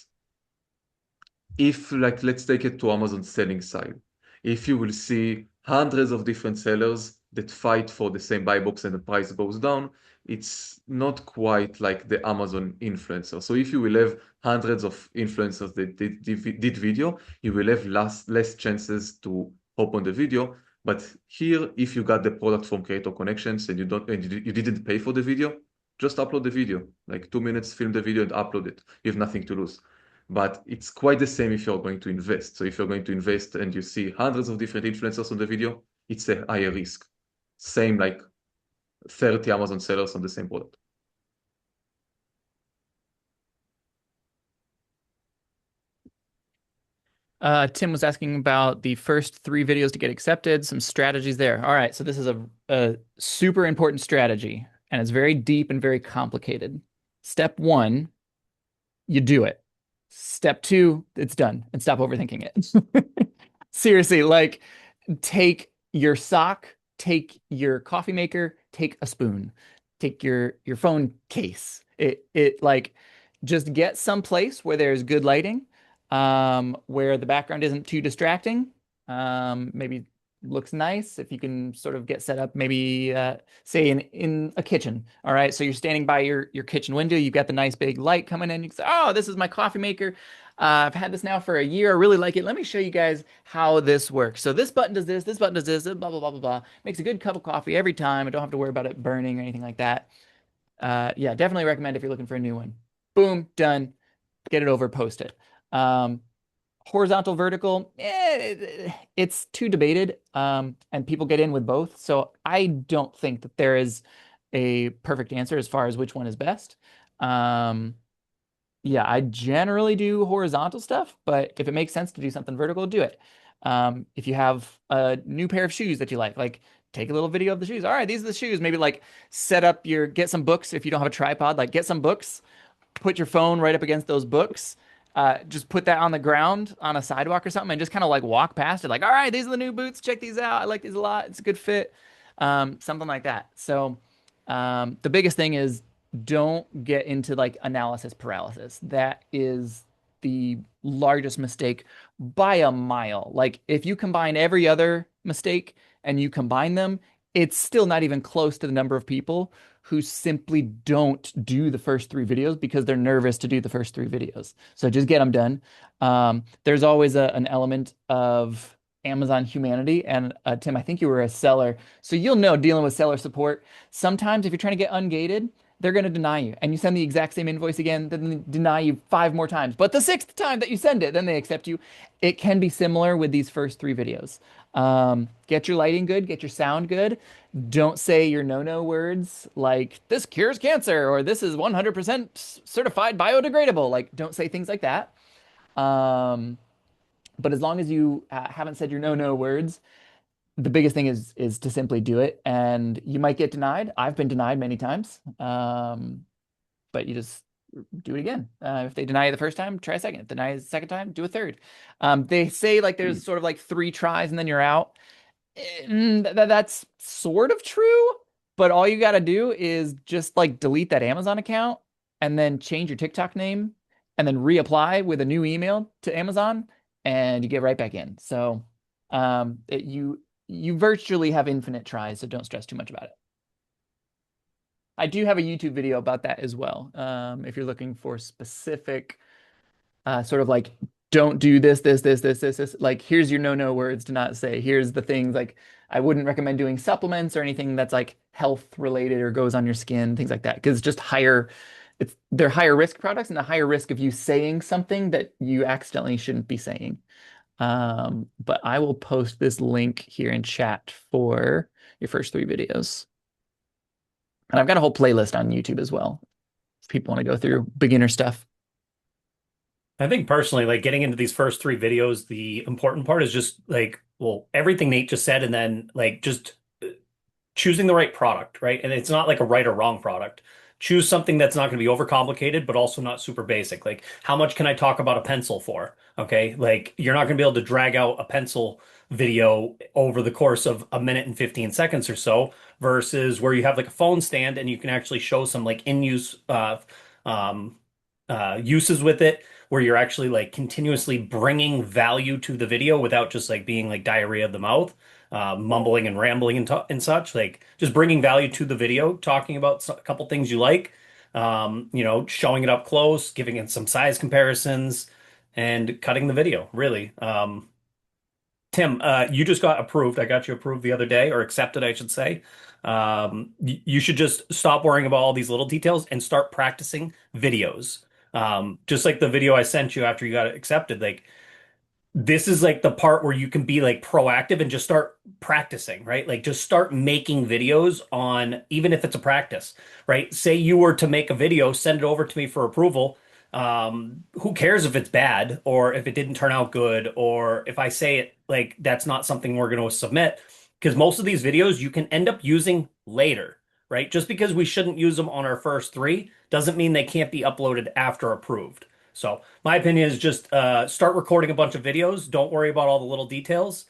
if let's take it to Amazon selling side. If you will see hundreds of different sellers that fight for the same buy box and the price goes down, it's not quite like the Amazon influencer. So if you will have hundreds of influencers that did video, you will have less chances to hop on the video. But here, if you got the product from Creator Connections and you didn't pay for the video, just upload the video. Like 2 minutes, film the video and upload it. You have nothing to lose. But it's quite the same if you're going to invest. So if you're going to invest and you see hundreds of different influencers on the video, it's a higher risk. Same like 30 Amazon sellers on the same product. Tim was asking about the first 3 videos to get accepted, some strategies there. All right, so this is a super important strategy, and it's very deep and very complicated. Step 1, you do it. Step 2, it's done, and stop overthinking it. Seriously, like take your sock, take your coffee maker, take a spoon, take your phone case. It like just get someplace where there's good lighting, where the background isn't too distracting. Maybe looks nice if you can sort of get set up, maybe say in a kitchen. All right, so you're standing by your kitchen window, you've got the nice big light coming in. You can say, "Oh, this is my coffee maker. I've had this now for a year. I really like it. Let me show you guys how this works. So this button does this button does this, blah blah blah blah blah. Makes a good cup of coffee every time. I don't have to worry about it burning or anything like that." Yeah, definitely recommend if you're looking for a new one. Boom, done. Get it over, post it. Horizontal, vertical, it's too debated, and people get in with both. So I don't think that there is a perfect answer as far as which one is best. Yeah, I generally do horizontal stuff, but if it makes sense to do something vertical, do it. If you have a new pair of shoes that you like take a little video of the shoes. All right, these are the shoes. Maybe like get some books if you don't have a tripod, like get some books, put your phone right up against those books. Just put that on the ground on a sidewalk or something and just kind of like walk past it. Like, all right, these are the new boots. Check these out. I like these a lot. It's a good fit. Something like that. So the biggest thing is don't get into like analysis paralysis. That is the largest mistake by a mile. Like if you combine every other mistake and you combine them, it's still not even close to the number of people who simply don't do the first 3 videos because they're nervous to do the first 3 videos. So just get them done. There's always an element of Amazon humanity. And Tim, I think you were a seller. So you'll know dealing with seller support. Sometimes if you're trying to get ungated, they're going to deny you. And you send the exact same invoice again, then they deny you 5 more times. But the 6th time that you send it, then they accept you. It can be similar with these first 3 videos. Get your lighting good, get your sound good. Don't say your no-no words like this cures cancer or this is 100% certified biodegradable. Like, don't say things like that. But as long as you haven't said your no-no words, the biggest thing is to simply do it. And you might get denied. I've been denied many times. But you just do it again. If they deny you the first time, try a second. If they deny you the second time, do a third. They say like there's sort of like 3 tries and then you're out. That's sort of true, but all you got to do is just like delete that Amazon account and then change your TikTok name and then reapply with a new email to Amazon and you get right back in. So you virtually have infinite tries, so don't stress too much about it. I do have a YouTube video about that as well. If you're looking for specific sort of like don't do this. Like, here's your no words to not say. Here's the things like I wouldn't recommend doing supplements or anything that's like health related or goes on your skin, things like that. Because it's just they're higher risk products and a higher risk of you saying something that you accidentally shouldn't be saying. But I will post this link here in chat for your first 3 videos. And I've got a whole playlist on YouTube as well. If people want to go through beginner stuff. I think personally, like getting into these first 3 videos, the important part is just like, well, everything Nate just said, and then like just choosing the right product, right? And it's not like a right or wrong product. Choose something that's not going to be overcomplicated, but also not super basic. Like, how much can I talk about a pencil for? Okay. Like, you're not going to be able to drag out a pencil video over the course of a minute and 15 seconds or so versus where you have like a phone stand and you can actually show some like in-use uses with it where you're actually like continuously bringing value to the video without just like being like diarrhea of the mouth, mumbling and rambling and such, like just bringing value to the video, talking about a couple things you like, showing it up close, giving it some size comparisons and cutting the video really. Tim, you just got approved. I got you approved the other day, or accepted, I should say. You should just stop worrying about all these little details and start practicing videos. Just like the video I sent you after you got accepted, like this is like the part where you can be like proactive and just start practicing, right? Like just start making videos on, even if it's a practice, right? Say you were to make a video, send it over to me for approval. Who cares if it's bad or if it didn't turn out good or if I say it like that's not something we're going to submit, because most of these videos you can end up using later, right? Just because we shouldn't use them on our first 3 doesn't mean they can't be uploaded after approved. So my opinion is just start recording a bunch of videos. Don't worry about all the little details.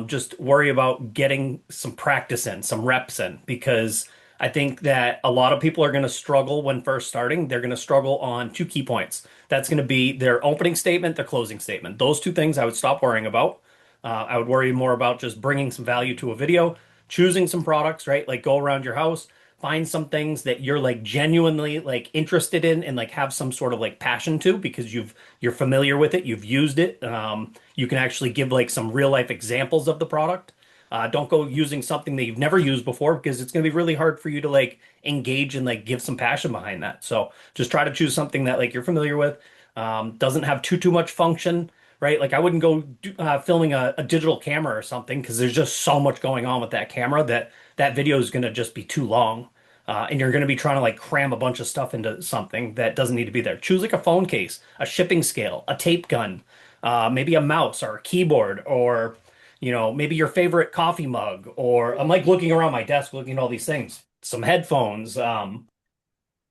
Just worry about getting some practice in, some reps in, because I think that a lot of people are going to struggle when first starting. They're going to struggle on two key points. That's going to be their opening statement, their closing statement. Those two things I would stop worrying about. I would worry more about just bringing some value to a video, choosing some products, right? Like go around your house, find some things that you're like genuinely like interested in and like have some sort of like passion to because you're familiar with it, you've used it. You can actually give like some real life examples of the product. Don't go using something that you've never used before because it's going to be really hard for you to like engage and like give some passion behind that. So just try to choose something that like you're familiar with, doesn't have too much function, right? Like I wouldn't go filming a digital camera or something because there's just so much going on with that camera that that video is going to just be too long. And you're going to be trying to like cram a bunch of stuff into something that doesn't need to be there. Choose like a phone case, a shipping scale, a tape gun, maybe a mouse or a keyboard, or maybe your favorite coffee mug. Or I'm like looking around my desk, looking at all these things. Some headphones,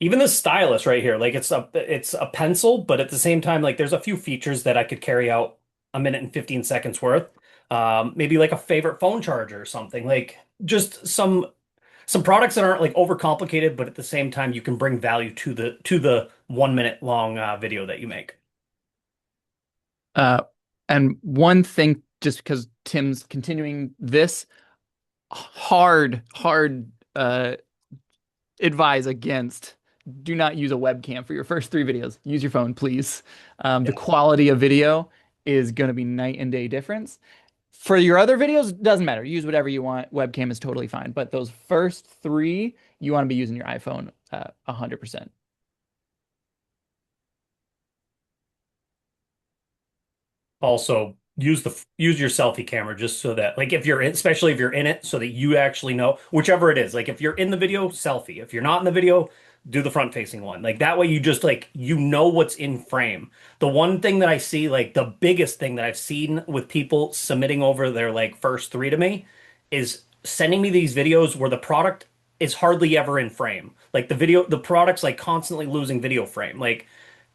even the stylus right here. Like it's a pencil, but at the same time, like there's a few features that I could carry out a minute and 15 seconds worth. Maybe like a favorite phone charger or something. Like just some products that aren't like overcomplicated, but at the same time you can bring value to the 1 minute long video that you make. And one thing, just because Tim's continuing this, hard advise against, do not use a webcam for your first 3 videos. Use your phone, please. The quality of video is going to be night and day difference. For your other videos, it doesn't matter. Use whatever you want. Webcam is totally fine. But those first 3, you want to be using your iPhone 100%. Also, use your selfie camera just so that like especially if you're in it, so that you actually know whichever it is. Like if you're in the video, selfie. If you're not in the video, do the front facing one. Like that way you just like what's in frame. The one thing that I see, like the biggest thing that I've seen with people submitting over their like first 3 to me is sending me these videos where the product is hardly ever in frame. Like the product's like constantly losing video frame. Like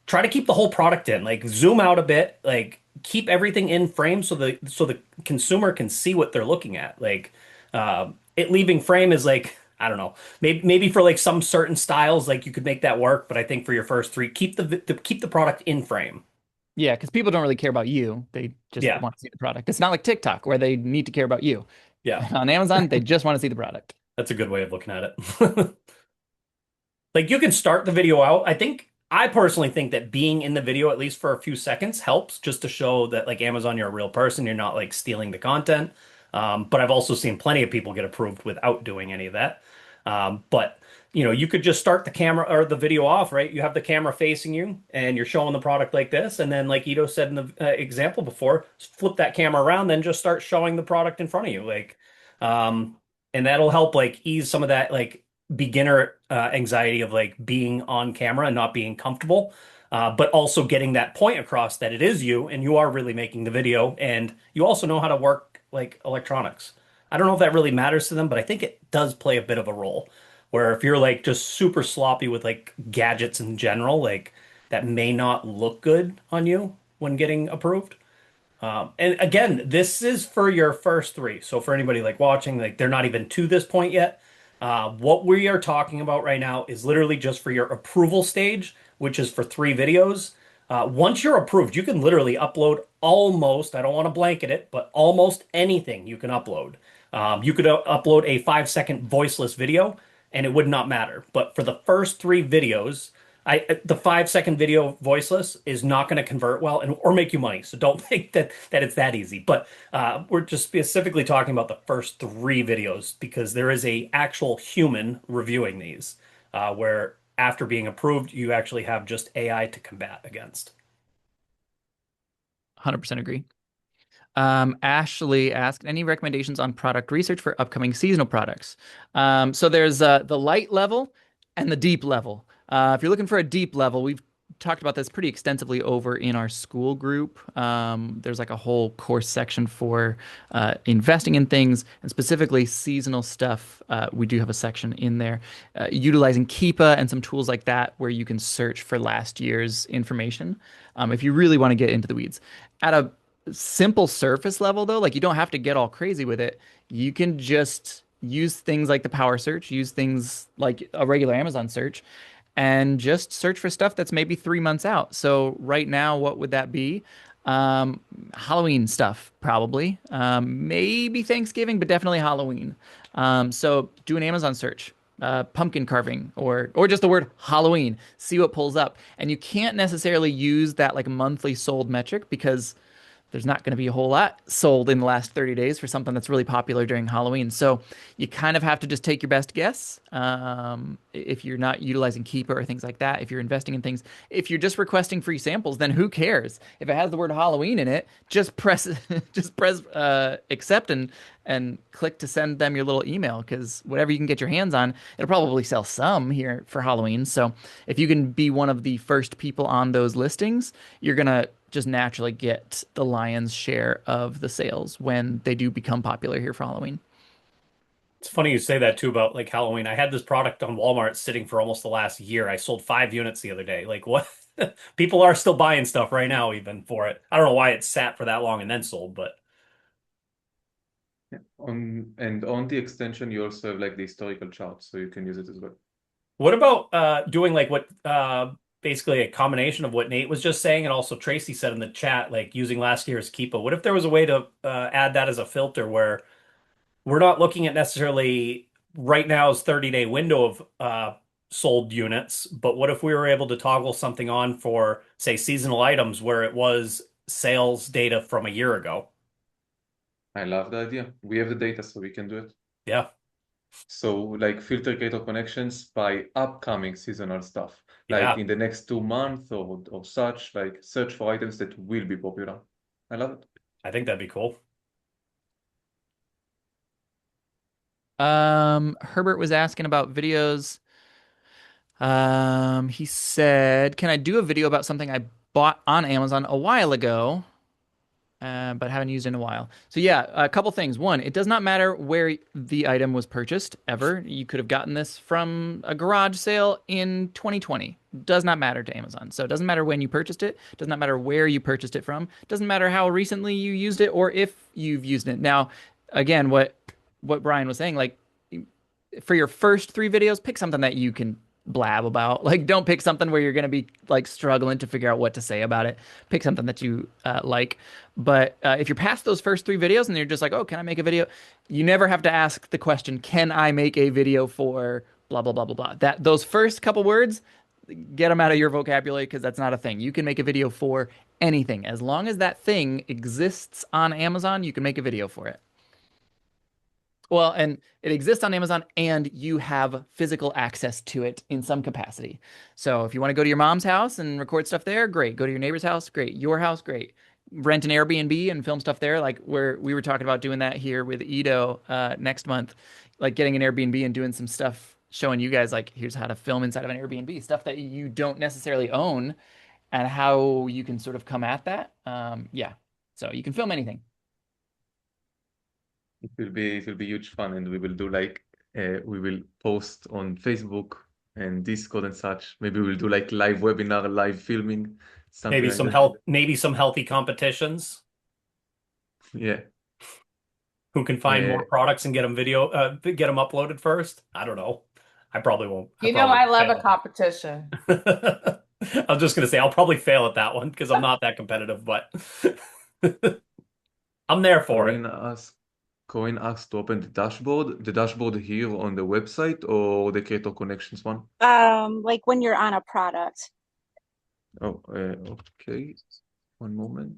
try to keep the whole product in. Like zoom out a bit, like keep everything in frame so the consumer can see what they're looking at. Like it leaving frame is like, I don't know, maybe for like some certain styles like you could make that work, but I think for your first 3, keep the product in frame. Yeah, because people don't really care about you. They just want to see the product. It's not like TikTok where they need to care about you. Yeah. On Amazon, they just want to see the product. That's a good way of looking at it. Like you can start the video out. I personally think that being in the video at least for a few seconds helps just to show that like Amazon, you're a real person. You're not like stealing the content. But I've also seen plenty of people get approved without doing any of that. But you could just start the camera or the video off, right? You have the camera facing you and you're showing the product like this. And then like Ito said in the example before, flip that camera around, then just start showing the product in front of you. Like, and that'll help like ease some of that like beginner anxiety of like being on camera and not being comfortable. But also getting that point across that it is you and you are really making the video and you also know how to work like electronics. I don't know if that really matters to them, but I think it does play a bit of a role. Where if you're like just super sloppy with like gadgets in general, like that may not look good on you when getting approved. And again, this is for your first 3. So for anybody like watching, like they're not even to this point yet. What we are talking about right now is literally just for your approval stage, which is for 3 videos. Once you're approved, you can literally upload almost, I don't want to blanket it, but almost anything you can upload. You could upload a 5-second voiceless video and it would not matter. But for the first 3 videos, the 5-second video voiceless is not going to convert well or make you money. So don't think that it's that easy. But we're just specifically talking about the first 3 videos because there is a actual human reviewing these, where after being approved, you actually have just AI to combat against. 100% agree. Ashley asked, any recommendations on product research for upcoming seasonal products? So there's the light level and the deep level. If you're looking for a deep level, we've talked about this pretty extensively over in our school group. There's like a whole course section for investing in things and specifically seasonal stuff. We do have a section in there utilizing Keepa and some tools like that where you can search for last year's information if you really want to get into the weeds. At a simple surface level, though, like you don't have to get all crazy with it. You can just use things like the power search, use things like a regular Amazon search, and just search for stuff that's maybe 3 months out. So right now, what would that be? Um, Halloween stuff, probably. Maybe Thanksgiving, but definitely Halloween. So do an Amazon search, pumpkin carving, or just the word Halloween. See what pulls up. And you can't necessarily use that like monthly sold metric because there's not going to be a whole lot sold in the last 30 days for something that's really popular during Halloween. So you kind of have to just take your best guess. If you're not utilizing Keeper or things like that, if you're investing in things, if you're just requesting free samples, then who cares? If it has the word Halloween in it, just press just press accept and click to send them your little email because whatever you can get your hands on, it'll probably sell some here for Halloween. So if you can be one of the first people on those listings, you're gonna just naturally get the lion's share of the sales when they do become popular here for Halloween. It's funny you say that too about like Halloween. I had this product on Walmart sitting for almost the last year. I sold 5 units the other day. Like what? People are still buying stuff right now even for it. I don't know why it sat for that long and then sold, but Yeah. On the extension, you also have like the historical chart, so you can use it as well. what about doing like what basically a combination of what Nate was just saying and also Tracy said in the chat, like using last year's Keepa. What if there was a way to add that as a filter where we're not looking at necessarily right now's 30-day window of sold units, but what if we were able to toggle something on for, say, seasonal items where it was sales data from a year ago? I love the idea. We have the data, so we can do it. Yeah. So like filter creator connections by upcoming seasonal stuff. Like Yeah. in the next 2 months or such, like search for items that will be popular. I love it. I think that'd be cool. Herbert was asking about videos. He said, "Can I do a video about something I bought on Amazon a while ago, but haven't used in a while?" So yeah, a couple things. One, it does not matter where the item was purchased ever. You could have gotten this from a garage sale in 2020. Does not matter to Amazon. So it doesn't matter when you purchased it. Does not matter where you purchased it from. Doesn't matter how recently you used it or if you've used it. Now, again, what Brian was saying, like for your first 3 videos, pick something that you can blab about. Like, don't pick something where you're going to be like struggling to figure out what to say about it. Pick something that you like. But if you're past those first 3 videos and you're just like, oh, can I make a video? You never have to ask the question, can I make a video for blah, blah, blah, blah, blah. Those first couple words, get them out of your vocabulary because that's not a thing. You can make a video for anything. As long as that thing exists on Amazon, you can make a video for it. Well, and it exists on Amazon and you have physical access to it in some capacity. So if you want to go to your mom's house and record stuff there, great. Go to your neighbor's house, great. Your house, great. Rent an Airbnb and film stuff there. Like we were talking about doing that here with Edo next month, like getting an Airbnb and doing some stuff showing you guys like here's how to film inside of an Airbnb, stuff that you don't necessarily own and how you can sort of come at that. Yeah. So you can film anything. It will be huge fun, and we will do like we will post on Facebook and Discord and such. Maybe we'll do like live webinar, live filming, something Maybe like some that. maybe some healthy competitions. Yeah. Who can find more products and get them get them uploaded first? I don't know. I probably won't. You know, I love a competition. I was just gonna say I'll probably fail at that one because I'm not that competitive, but I'm there for it. Coin asked to open the dashboard here on the website or the Creator Connections one? Like when you're on a product. Oh, okay. One moment.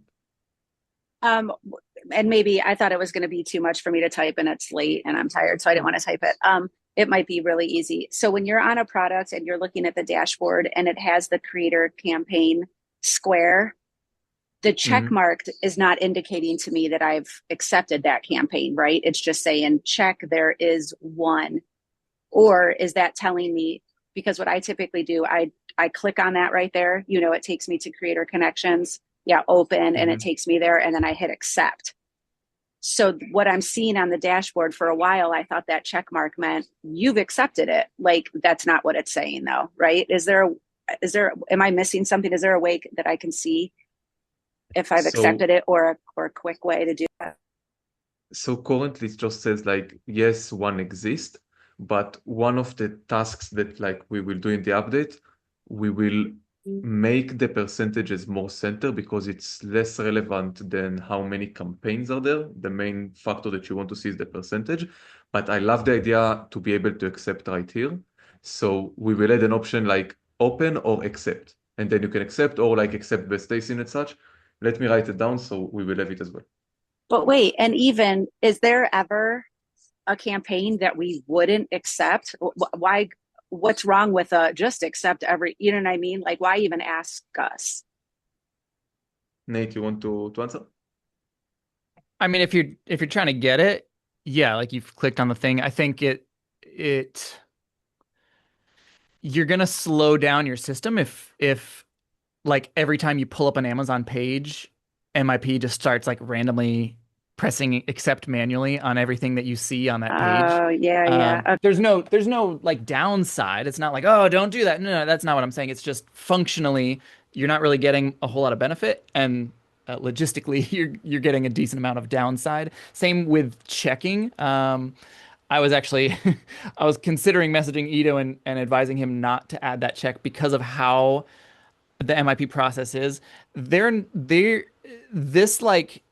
And maybe I thought it was going to be too much for me to type and it's late and I'm tired, so I didn't want to type it. It might be really easy. So when you're on a product and you're looking at the dashboard and it has the creator campaign square, the check mark is not indicating to me that I've accepted that campaign, right? It's just saying check, there is one. Or is that telling me, because what I typically do, I click on that right there, you know, it takes me to Creator Connections, open, and it takes me there, and then I hit accept. So what I'm seeing on the dashboard for a while, I thought that check mark meant you've accepted it. Like that's not what it's saying though, right? Am I missing something? Is there a way that I can see if I've accepted it or a quick way to do that? So currently it just says like, yes, one exists, but one of the tasks that like we will do in the update, we will make the percentages more center because it's less relevant than how many campaigns are there. The main factor that you want to see is the percentage. But I love the idea to be able to accept right here. So we will add an option like open or accept. And then you can accept or like accept best tasting and such. Let me write it down so we will have it as well. But wait, and even is there ever a campaign that we wouldn't accept? Why? What's wrong with just accept every? You know what I mean? Like, why even ask us? Nate, you want to answer? I mean, if you're trying to get it, yeah, like you've clicked on the thing. I think you're gonna slow down your system if like every time you pull up an Amazon page, MIP just starts like randomly pressing accept manually on everything that you see on that page. Oh, yeah. Okay. There's no like downside. It's not like, oh, don't do that. No, that's not what I'm saying. It's just functionally you're not really getting a whole lot of benefit, and logistically you're getting a decent amount of downside. Same with checking. I was actually I was considering messaging Ito and advising him not to add that check because of how the MIP process is. They're this like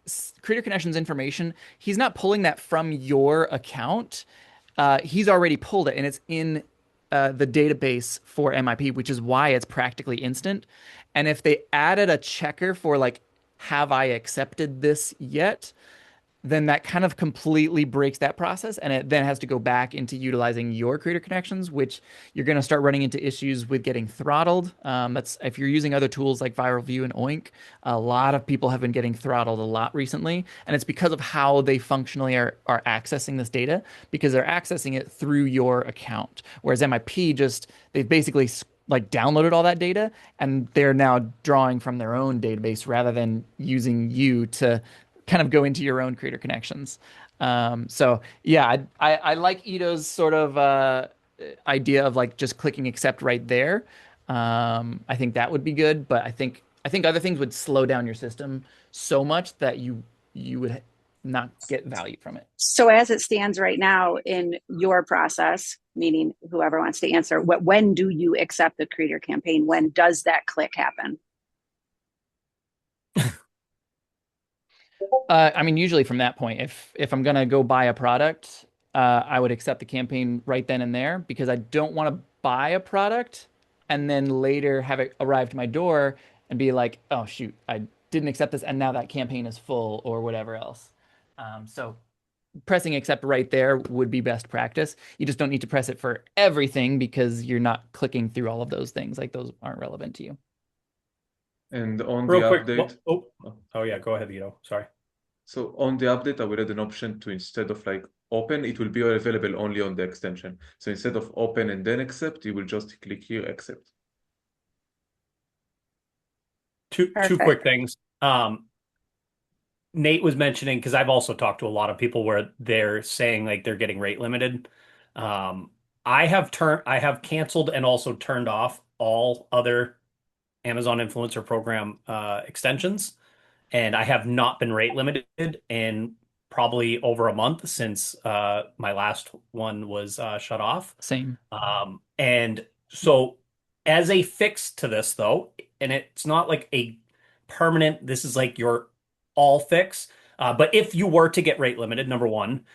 Creator Connections information, he's not pulling that from your account. He's already pulled it and it's in the database for MIP, which is why it's practically instant. And if they added a checker for like, have I accepted this yet? Then that kind of completely breaks that process, and it then has to go back into utilizing your Creator Connections, which you're going to start running into issues with getting throttled. That's if you're using other tools like Viral View and Oink, a lot of people have been getting throttled a lot recently, and it's because of how they functionally are accessing this data, because they're accessing it through your account, whereas MIP they've basically like downloaded all that data and they're now drawing from their own database rather than using you to kind of go into your own Creator Connections. So yeah, I like Ito's sort of idea of like just clicking accept right there. I think that would be good, but I think other things would slow down your system so much that you would not get value from it. So as it stands right now in your process, meaning whoever wants to answer, when do you accept the Creator campaign? When does that click happen? I mean, usually from that point, if I'm gonna go buy a product, I would accept the campaign right then and there because I don't want to buy a product and then later have it arrive to my door and be like, oh shoot, I didn't accept this and now that campaign is full or whatever else. So pressing accept right there would be best practice. You just don't need to press it for everything because you're not clicking through all of those things. Like those aren't relevant to you. And on Real the quick. update, Oh yeah, go ahead, Ito. Sorry. so on the update, I will add an option to instead of like open, it will be available only on the extension. So instead of open and then accept, you will just click here, accept. Two quick things. Nate was mentioning, because I've also talked to a lot of people where they're saying like they're getting rate limited. I have canceled and also turned off all other Amazon Influencer Program extensions, and I have not been rate limited in probably over a month since my last one was shut off. Same. And so as a fix to this though, and it's not like a permanent, this is like your all fix. But if you were to get rate limited, number one,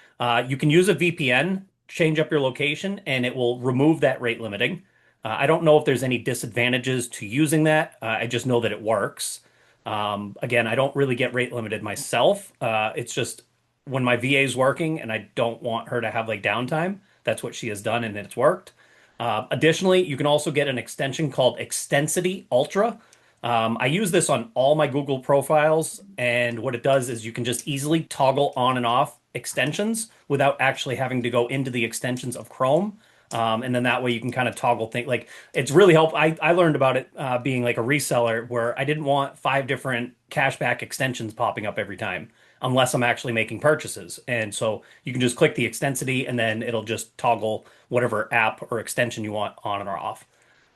you can use a VPN, change up your location, and it will remove that rate limiting. I don't know if there's any disadvantages to using that. I just know that it works. Again, I don't really get rate limited myself. It's just when my VA is working and I don't want her to have like downtime, that's what she has done and it's worked. Additionally, you can also get an extension called Extensity Ultra. I use this on all my Google profiles, and what it does is you can just easily toggle on and off extensions without actually having to go into the extensions of Chrome. And then that way you can kind of toggle things. Like it's really helpful. I learned about it being like a reseller where I didn't want 5 different cashback extensions popping up every time unless I'm actually making purchases. And so you can just click the Extensity and then it'll just toggle whatever app or extension you want on or off.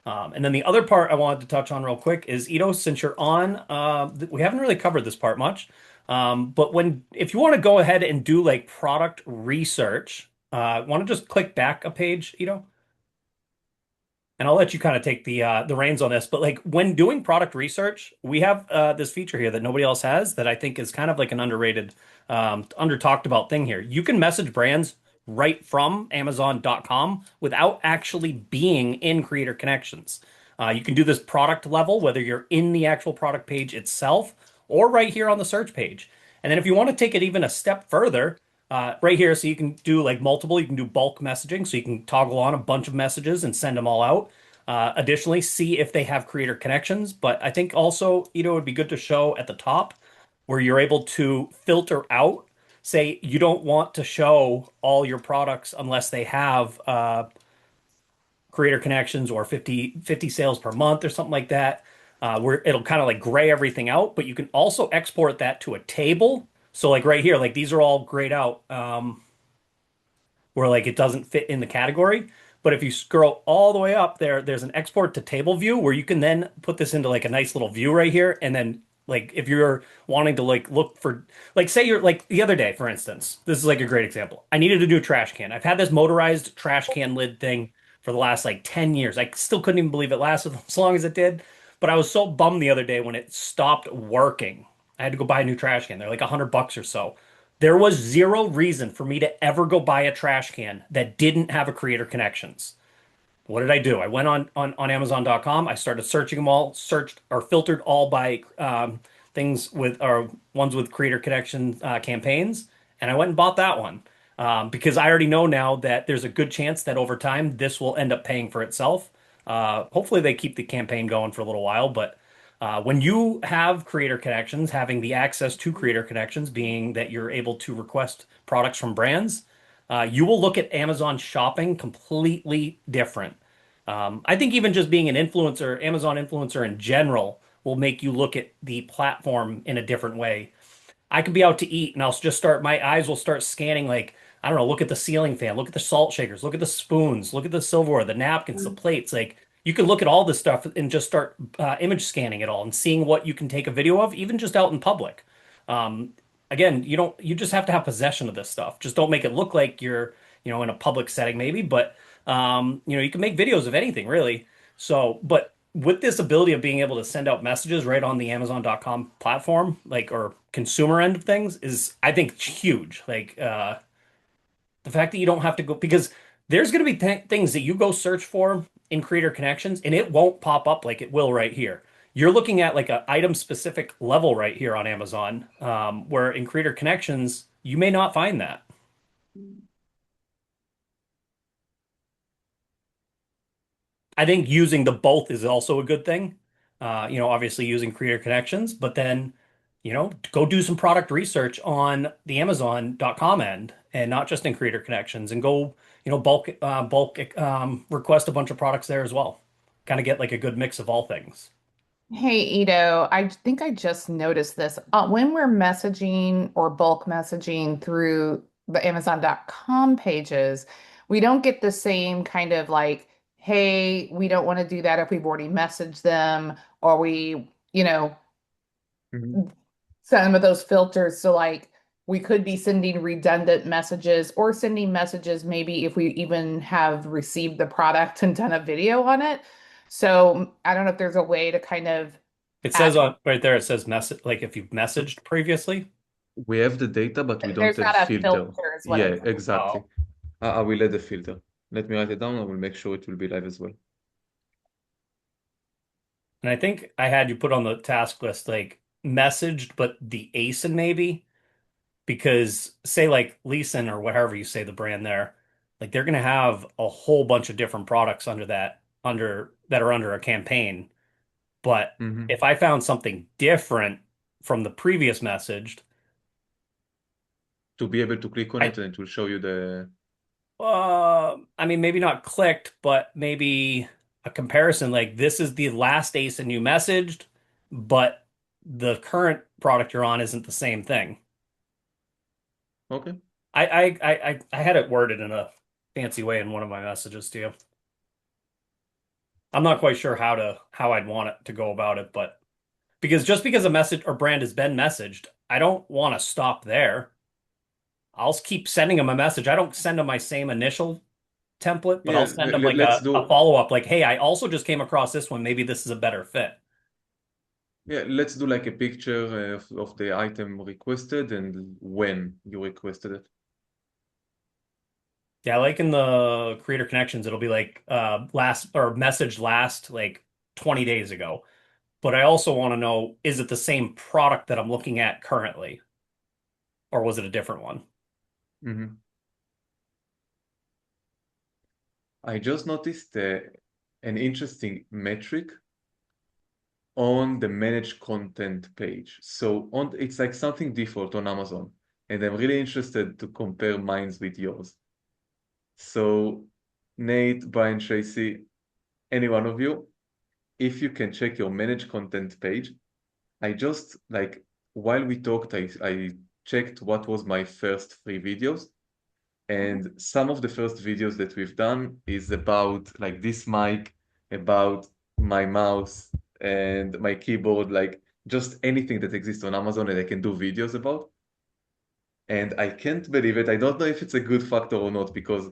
And then the other part I wanted to touch on real quick is, Ito, since you're on, we haven't really covered this part much. But if you want to go ahead and do like product research, want to just click back a page, and I'll let you kind of take the reins on this. But like when doing product research, we have this feature here that nobody else has that I think is kind of like an underrated, under talked about thing here. You can message brands right from Amazon.com without actually being in Creator Connections. You can do this product level, whether you're in the actual product page itself or right here on the search page. And then if you want to take it even a step further, right here, so you can do like multiple, you can do bulk messaging, so you can toggle on a bunch of messages and send them all out. Additionally, see if they have creator connections. But I think also, it would be good to show at the top where you're able to filter out, say you don't want to show all your products unless they have creator connections or 50 sales per month or something like that, where it'll kind of like gray everything out, but you can also export that to a table. So like right here, like these are all grayed out, where like it doesn't fit in the category. But if you scroll all the way up there, there's an export to table view where you can then put this into like a nice little view right here. And then like if you're wanting to like look for, like say you're like the other day, for instance, this is like a great example. I needed to do a trash can. I've had this motorized trash can lid thing for the last like 10 years. I still couldn't even believe it lasted as long as it did. But I was so bummed the other day when it stopped working. I had to go buy a new trash can. They're like $100 or so. There was zero reason for me to ever go buy a trash can that didn't have a creator connections. What did I do? I went on Amazon.com. I started searching them all, searched or filtered all by things with or ones with creator connection campaigns, and I went and bought that one because I already know now that there's a good chance that over time this will end up paying for itself. Hopefully they keep the campaign going for a little while, but when you have creator connections, having the access to creator connections, being that you're able to request products from brands, you will look at Amazon shopping completely different. I think even just being an influencer, Amazon influencer in general, will make you look at the platform in a different way. I could be out to eat and my eyes will start scanning like, I don't know, look at the ceiling fan, look at the salt shakers, look at the spoons, look at the silverware, the napkins, the plates. Like you can look at all this stuff and just start image scanning it all and seeing what you can take a video of, even just out in public. Um, Again, you just have to have possession of this stuff. Just don't make it look like you're, in a public setting maybe, but you can make videos of anything really. So, but with this ability of being able to send out messages right on the Amazon.com platform, like or consumer end of things, is I think huge. Like the fact that you don't have to go because there's going to be things that you go search for in Creator Connections and it won't pop up like it will right here. You're looking at like an item specific level right here on Amazon, where in Creator Connections you may not find that. I think using the both is also a good thing. Obviously using Creator Connections, but then, go do some product research on the Amazon.com end and not just in Creator Connections and go, bulk request a bunch of products there as well. Kind of get like a good mix of all things. Hey, Ito, I think I just noticed this. When we're messaging or bulk messaging through the Amazon.com pages, we don't get the same kind of like, hey, we don't want to do that if we've already messaged them, or Mhm. some of those filters. So, like, we could be sending redundant messages or sending messages maybe if we even have received the product and done a video on it. So, I don't know if there's a way to kind of It says add. on right there, it says message like if you've messaged previously. We have the data, but we don't There's have not a filter. filter, is what Yeah, I'm saying. exactly. Oh. I will add a filter. Let me write it down. I will make sure it will be live as well. And I think I had you put on the task list like messaged, but the ASIN maybe, because say like Leeson or whatever you say the brand there, like they're gonna have a whole bunch of different products that are under a campaign. But Mhm. if I found something different from the previous messaged, To be able to click on I it and it will show you the. I mean maybe not clicked, but maybe a comparison like this is the last ASIN you messaged, but the current product you're on isn't the same thing. Okay. I had it worded in a fancy way in one of my messages to you. I'm not quite sure how I'd want it to go about it, but because just because a message or brand has been messaged, I don't want to stop there. I'll keep sending them a message. I don't send them my same initial template, but I'll Yeah, send them like let's a do follow-up, like, hey, I also just came across this one. Maybe this is a better fit. yeah, let's do like a picture of the item requested and when you requested it. Yeah, like in the creator connections, it'll be like last or message last like 20 days ago. But I also want to know, is it the same product that I'm looking at currently? Or was it a different one? Mhm. I just noticed an interesting metric on the managed content page. So on it's like something default on Amazon, and I'm really interested to compare mine with yours. So Nate, Brian, Tracy, any one of you, if you can check your managed content page, I just like while we talked, I checked what was my first 3 videos. And some of the first videos that we've done is about like this mic, about my mouse and my keyboard, like just anything that exists on Amazon and I can do videos about. And I can't believe it. I don't know if it's a good factor or not, because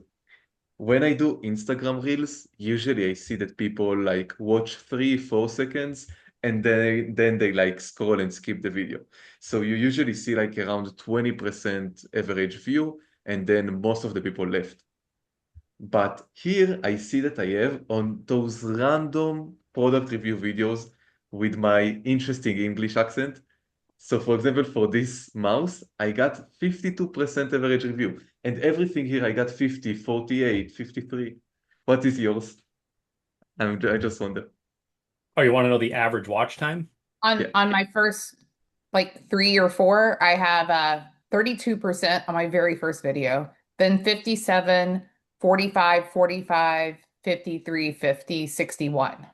when I do Instagram Reels, usually I see that people like watch 3, 4 seconds and then they like scroll and skip the video. So you usually see like around 20% average view, and then most of the people left. But here I see that I have on those random product review videos with my interesting English accent. So for example, for this mouse, I got 52% average review. And everything here, I got 50, 48, 53. What is yours? I just wonder. Oh, you want to know the average watch time? Yeah. On my first like 3 or 4, I have 32% on my very first video, then 57, 45, 45, 53, 50, 61.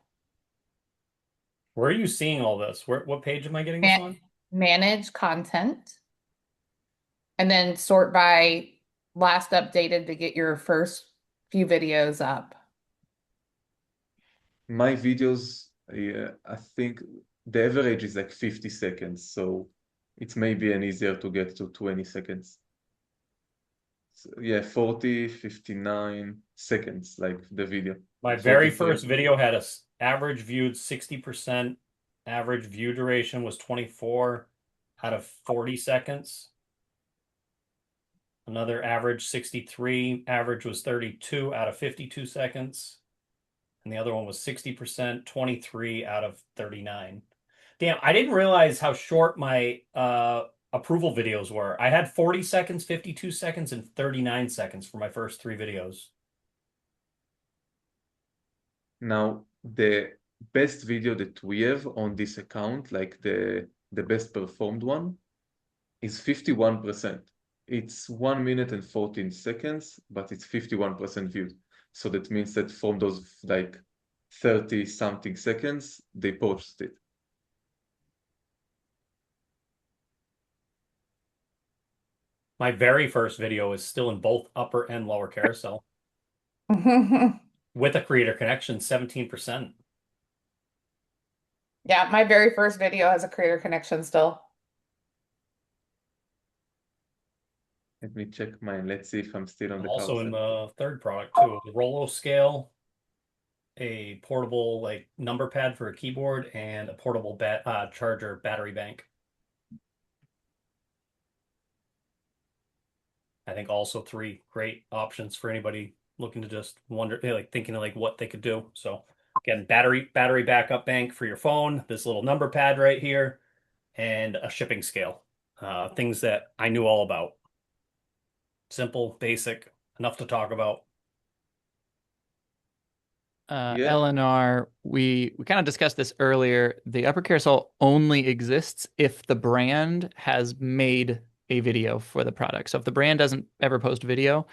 Where are you seeing all this? What page am I getting this on? Manage content, and then sort by last updated to get your first few videos up. My videos, yeah, I think the average is like 50 seconds. So it's maybe an easier to get to 20 seconds. So, yeah, 40, 59 seconds, like the video. My very 43. first video had a average viewed 60%. Average view duration was 24 out of 40 seconds. Another average 63. Average was 32 out of 52 seconds. And the other one was 60%, 23 out of 39. Damn, I didn't realize how short my approval videos were. I had 40 seconds, 52 seconds, and 39 seconds for my first 3 videos. Now, the best video that we have on this account, like the best performed one, is 51%. It's 1 minute and 14 seconds, but it's 51% views. So that means that from those like 30 something seconds, they posted it. My very first video is still in both upper and lower carousel with a creator connection, 17%. Yeah, my very first video has a creator connection still. Let me check mine. Let's see if I'm still on the Also in carousel. the third product too, the Rollo scale, a portable like number pad for a keyboard, and a portable charger battery bank. I think also 3 great options for anybody looking to just wonder, like thinking of like what they could do. So again, battery backup bank for your phone, this little number pad right here, and a shipping scale. Things that I knew all about. Simple, basic, enough to talk about. Yeah. LNR, we kind of discussed this earlier. The upper carousel only exists if the brand has made a video for the product. So if the brand doesn't ever post a video,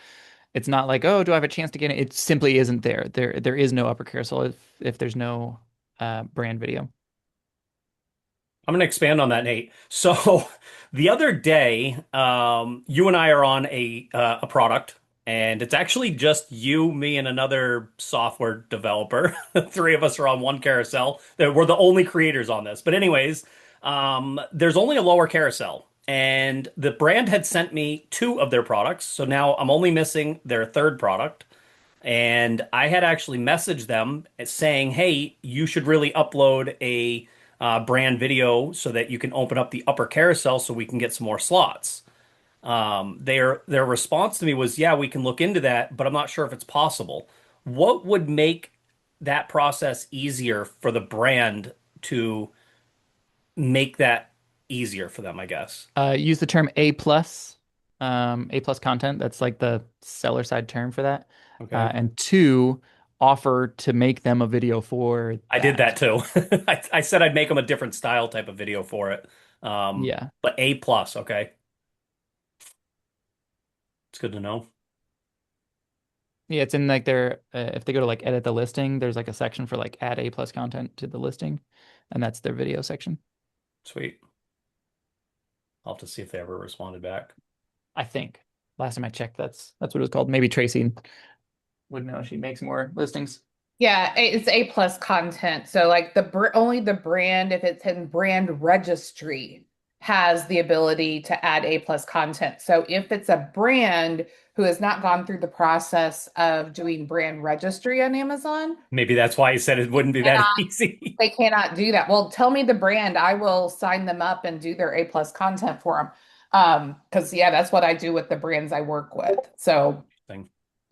it's not like, oh, do I have a chance to get it? It simply isn't there. There is no upper carousel if there's no brand video. I'm going to expand on that, Nate. So the other day, you and I are on a product, and it's actually just you, me, and another software developer. The 3 of us are on one carousel. We're the only creators on this. But anyways, there's only a lower carousel. and the brand had sent me two of their products. So now I'm only missing their third product. And I had actually messaged them saying, hey, you should really upload a brand video so that you can open up the upper carousel so we can get some more slots. Their response to me was, yeah, we can look into that, but I'm not sure if it's possible. What would make that process easier for the brand to make that easier for them, I guess? Use the term A plus content. That's like the seller side term for that. Okay. And two, offer to make them a video for I did that. that too. I said I'd make them a different style type of video for it. Yeah. But A plus, okay. It's good to know. Yeah, it's in like their if they go to like edit the listing, there's like a section for like add A plus content to the listing, and that's their video section. Sweet. I'll have to see if they ever responded back. I think last time I checked, that's what it was called. Maybe Tracy would know. She makes more listings. Yeah, it's A plus content. So like only the brand, if it's in brand registry, has the ability to add A plus content. So if it's a brand who has not gone through the process of doing brand registry on Amazon, Maybe that's why he said it wouldn't be that cannot- easy. they cannot do that. Well, tell me the brand, I will sign them up and do their A plus content for them. Because yeah, that's what I do with the brands I work with. So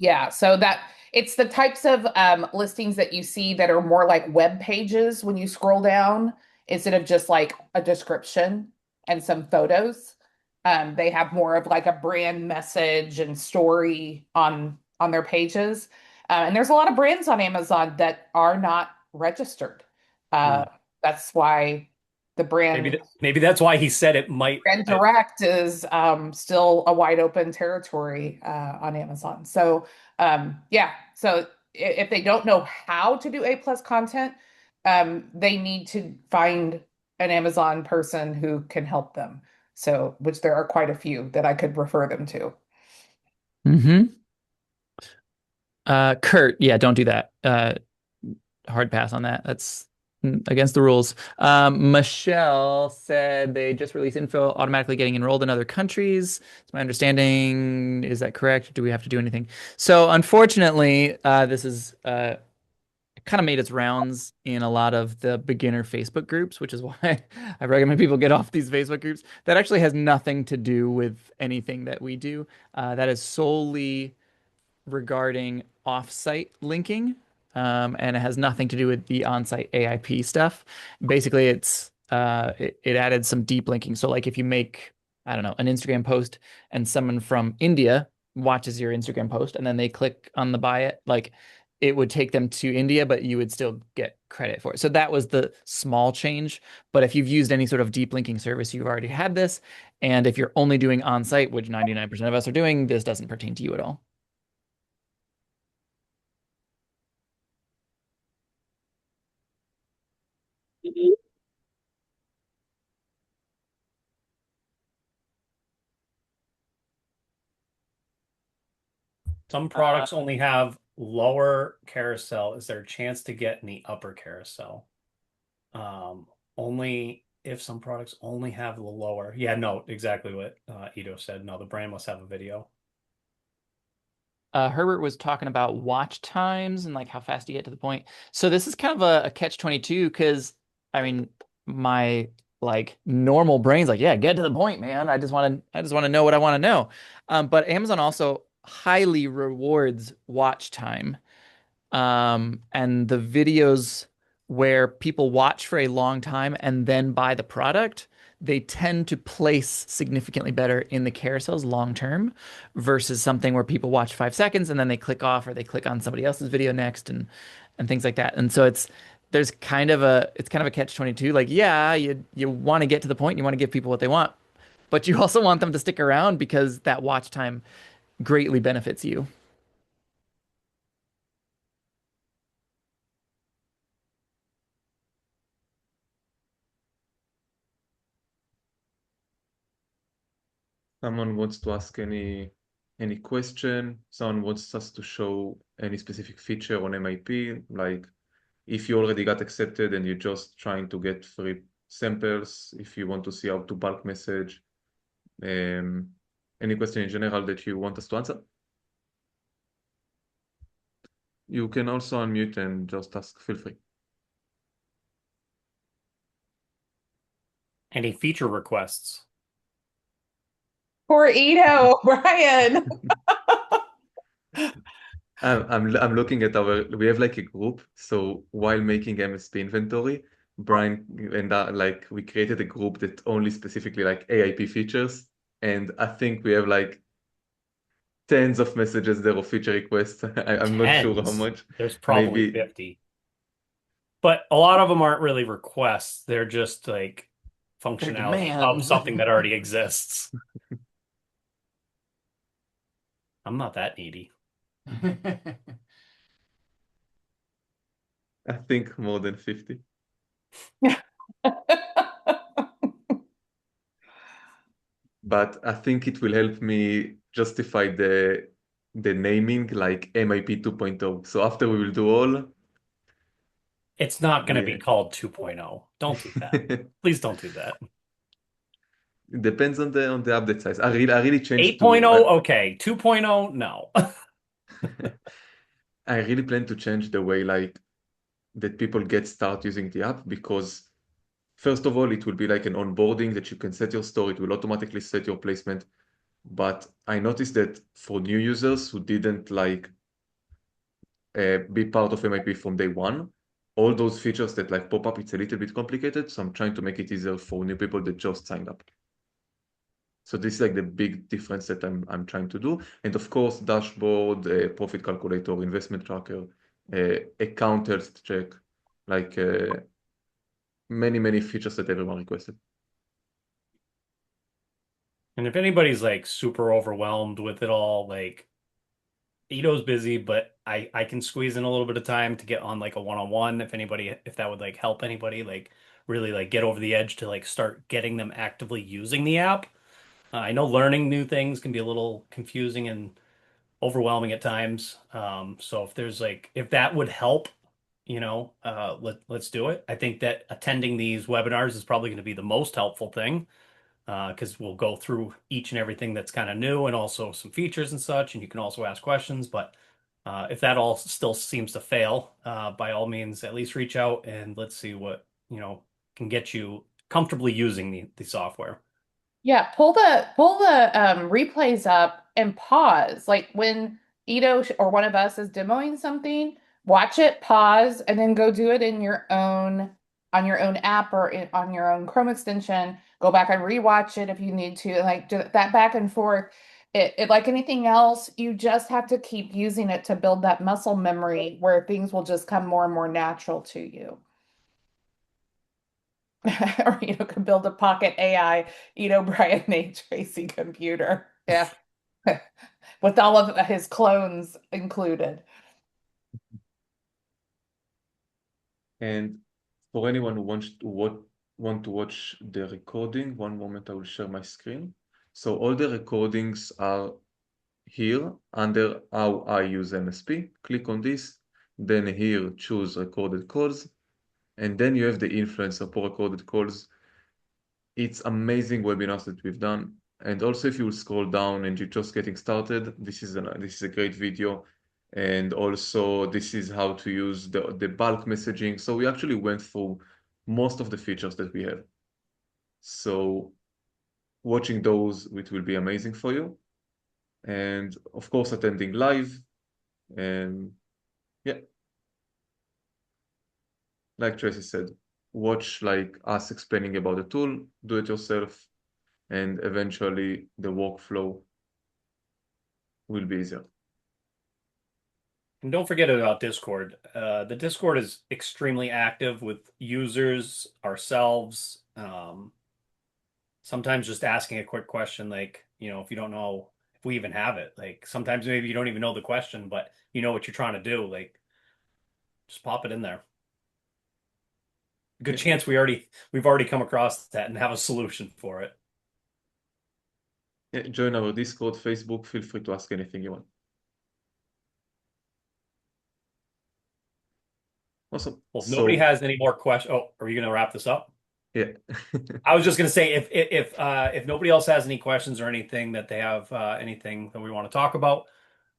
yeah, so that it's the types of listings that you see that are more like web pages when you scroll down instead of just like a description and some photos. They have more of like a brand message and story on their pages. And there's a lot of brands on Amazon that are not registered. That's why the brand Maybe that's why he said it might. Brand direct is still a wide open territory on Amazon. So yeah, so if they don't know how to do A plus content, they need to find an Amazon person who can help them. So, which there are quite a few that I could refer them to. Kurt, yeah, don't do that. Hard pass on that. That's against the rules. Michelle said they just released info automatically getting enrolled in other countries. It's my understanding. Is that correct? Do we have to do anything? So unfortunately, this is kind of made its rounds in a lot of the beginner Facebook groups, which is why I recommend people get off these Facebook groups. That actually has nothing to do with anything that we do. That is solely regarding offsite linking. And it has nothing to do with the on-site AIP stuff. Basically, it added some deep linking. So like if you make, I don't know, an Instagram post and someone from India watches your Instagram post and then they click on the buy it, like it would take them to India, but you would still get credit for it. So that was the small change. But if you've used any sort of deep linking service, you've already had this. And if you're only doing on-site, which 99% of us are doing, this doesn't pertain to you at all. Some products only have lower carousel. Is there a chance to get in the upper carousel? Only if some products only have the lower. Yeah, no, exactly what Ito said. No, the brand must have a video. Herbert was talking about watch times and like how fast you get to the point. So this is kind of a catch-22 because I mean my like normal brain's like, yeah, get to the point, man. I just want to know what I want to know. But Amazon also highly rewards watch time. And the videos where people watch for a long time and then buy the product, they tend to place significantly better in the carousels long term versus something where people watch 5 seconds and then they click off or they click on somebody else's video next and things like that. And so it's kind of a catch-22. Like, yeah, you want to get to the point, you want to give people what they want, but you also want them to stick around because that watch time greatly benefits you. Someone wants to ask any question. Someone wants us to show any specific feature on MIP, like if you already got accepted and you're just trying to get free samples, if you want to see how to bulk message, Any question in general that you want us to answer? You can also unmute and just ask, feel free. Any feature requests? Poor Ito, Brian. I'm looking at we have like a group. So while making MSP inventory, Brian and like we created a group that only specifically like AIP features. And I think we have like tens of messages there of feature requests. I'm not sure how Tens. much. There's probably Maybe 50. But a lot of them aren't really requests. They're just like functionality of demands. something that already exists. I'm not that needy. I think more than 50. But I think it will help me justify the naming like MIP 2.0. So after we will do all, It's not going to be yeah. called 2.0. Don't do that. Please don't do that. It depends on the update size. I really changed 8.0, okay. 2.0, no. I really plan to change the way like that people start using the app, because first of all, it will be like an onboarding that you can set your store. It will automatically set your placement. But I noticed that for new users who didn't like be part of MIP from day one, all those features that like pop up, it's a little bit complicated. So I'm trying to make it easier for new people that just signed up. So this is like the big difference that I'm trying to do. And of course, dashboard, profit calculator, investment tracker, account health check, like many features that everyone requested. And if anybody's like super overwhelmed with it all, like Ito's busy, but I can squeeze in a little bit of time to get on like a one-on-one if that would like help anybody like really like get over the edge to like start getting them actively using the app. I know learning new things can be a little confusing and overwhelming at times. So if that would help, let's do it. I think that attending these webinars is probably going to be the most helpful thing, because we'll go through each and everything that's kind of new and also some features and such, and you can also ask questions. But if that all still seems to fail, by all means, at least reach out and let's see what, can get you comfortably using the software. Yeah, pull the replays up and pause. Like when Ito or one of us is demoing something, watch it, pause, and then go do it in your own on your own app or on your own Chrome extension. Go back and rewatch it if you need to. Like do that back and forth. It like anything else, you just have to keep using it to build that muscle memory where things will just come more and more natural to you. Or can build a pocket AI, Brian Nate Tracy computer. Yeah. With all of his clones included. And for anyone who wants to watch the recording, one moment I will share my screen. So all the recordings are here under how I use MSP. Click on this, then here choose recorded calls, and then you have the influencer for recorded calls. It's amazing webinars that we've done. And also if you will scroll down and you're just getting started, this is a great video. And also this is how to use the bulk messaging. So we actually went through most of the features that we have. So watching those, it will be amazing for you. And of course, attending live. And yeah, like Tracy said, watch like us explaining about the tool, do it yourself, and eventually the workflow will be easier. And don't forget about Discord. The Discord is extremely active with users, ourselves. Sometimes just asking a quick question, like, if you don't know if we even have it, like sometimes maybe you don't even know the question, but you know what you're trying to do, like just pop it in there. Good chance we've already come across that and have a solution for it. Yeah, join our Discord, Facebook, feel free to ask anything you want. Awesome. Well, if nobody has any more questions. Oh, are you going to wrap this up? Yeah. I was just gonna say if nobody else has any questions or anything that they have anything that we want to talk about,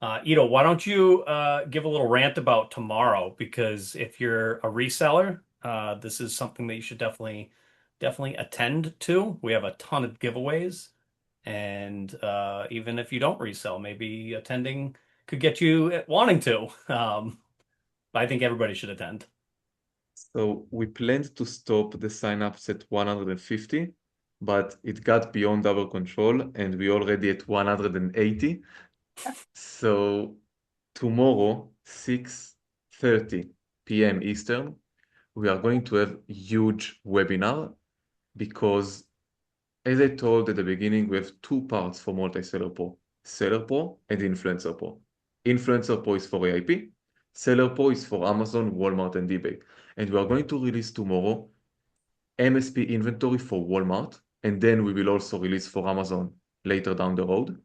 Ito, why don't you give a little rant about tomorrow? Because if you're a reseller, this is something that you should definitely attend to. We have a ton of giveaways, and even if you don't resell, maybe attending could get you wanting to. But I think everybody should attend. So we planned to stop the signups at 150, but it got beyond our control and we already at 180. So tomorrow, 6:30 p.m. Eastern, we are going to have a huge webinar because, as I told at the beginning, we have two parts for Multi-Seller Pro, Seller Pro and Influencer Pro. Influencer Pro is for AIP, Seller Pro is for Amazon, Walmart, and eBay. And we are going to release tomorrow MSP inventory for Walmart, and then we will also release for Amazon later down the road.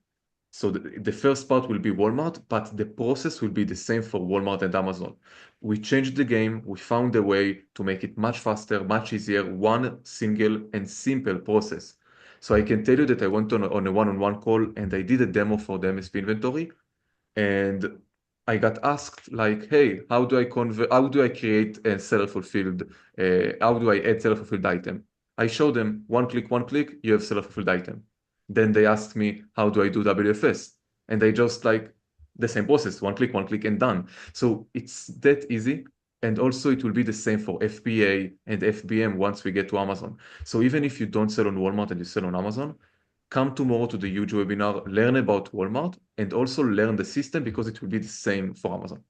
So the first part will be Walmart, but the process will be the same for Walmart and Amazon. We changed the game. We found a way to make it much faster, much easier, one single and simple process. So I can tell you that I went on a one-on-one call and I did a demo for the MSP inventory, and I got asked like, hey, how do I create a seller fulfilled, how do I add seller fulfilled item? I show them one click, you have seller fulfilled item. Then they asked me, how do I do WFS? And I just like the same process, one click and done. So it's that easy. And also it will be the same for FBA and FBM once we get to Amazon. So even if you don't sell on Walmart and you sell on Amazon, come tomorrow to the huge webinar, learn about Walmart, and also learn the system because it will be the same for Amazon.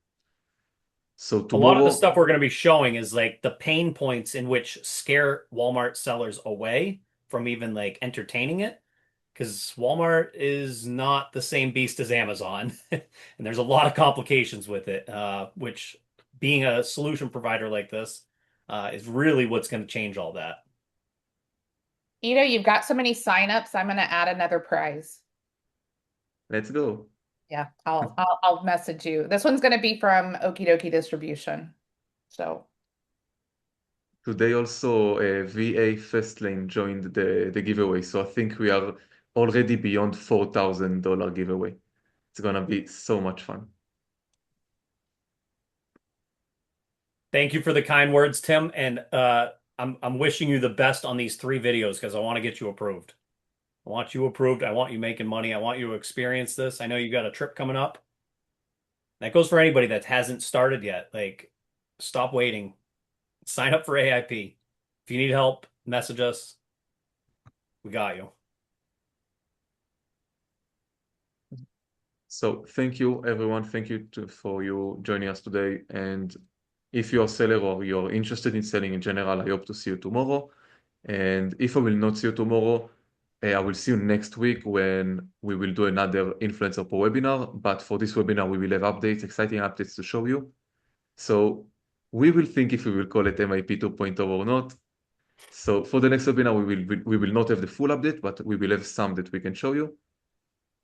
So A lot of the tomorrow, stuff we're going to be showing is like the pain points in which scare Walmart sellers away from even like entertaining it. Because Walmart is not the same beast as Amazon, and there's a lot of complications with it, which being a solution provider like this is really what's going to change all that. Ito, you've got so many signups. I'm going to add another prize. let's go. Yeah, I'll message you. This one's going to be from Okie Dokie Distribution. So Today also VA Fastlane joined the giveaway. So I think we are already beyond $4,000 giveaway. It's gonna be so much fun. Thank you for the kind words, Tim, and I'm wishing you the best on these 3 videos because I want to get you approved. I want you approved. I want you making money. I want you to experience this. I know you got a trip coming up. That goes for anybody that hasn't started yet. Like, stop waiting. Sign up for AIP. If you need help, message us. We got you. So thank you, everyone. Thank you for you joining us today. And if you're a seller or you're interested in selling in general, I hope to see you tomorrow. And if I will not see you tomorrow, I will see you next week when we will do another Influencer Pro webinar. But for this webinar, we will have updates, exciting updates to show you. So we will think if we will call it MIP 2.0 or not. So for the next webinar, we will not have the full update, but we will have some that we can show you.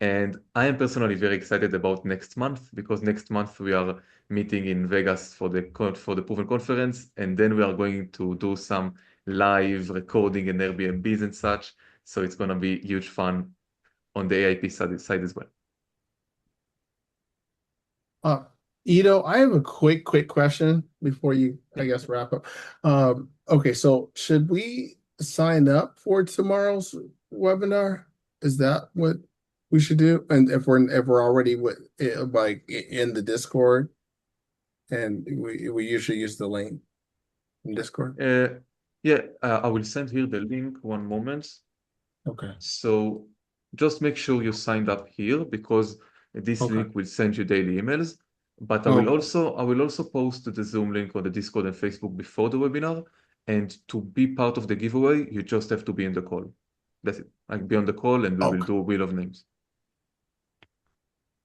And I am personally very excited about next month because next month we are meeting in Vegas for the Proven Conference, and then we are going to do some live recording and Airbnbs and such. So it's gonna be huge fun on the AIP side as well. Ito, I have a quick question before you, I guess, wrap up. Okay, so should we sign up for tomorrow's webinar? Is that what we should do? And if we're already like in the Discord, and we usually use the link in Discord. Yeah, I will send here the link. One moment. Okay. So just make sure you signed up here because this Okay. link will send you daily emails. But I Okay. will also post the Zoom link on the Discord and Facebook before the webinar. And to be part of the giveaway, you just have to be in the call. That's it. Like be on the call and we will Okay. do a wheel of names.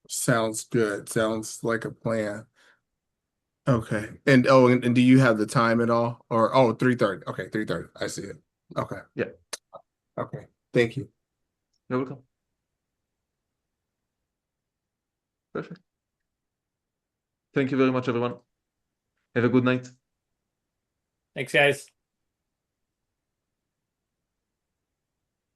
Sounds good. Sounds like a plan. Okay. And do you have the time at all? Or 3:30. Okay, 3:30. I see it. Okay. Yeah. Okay. Thank you. You're welcome. Perfect. Thank you very much, everyone. Have a good night. Thanks, guys.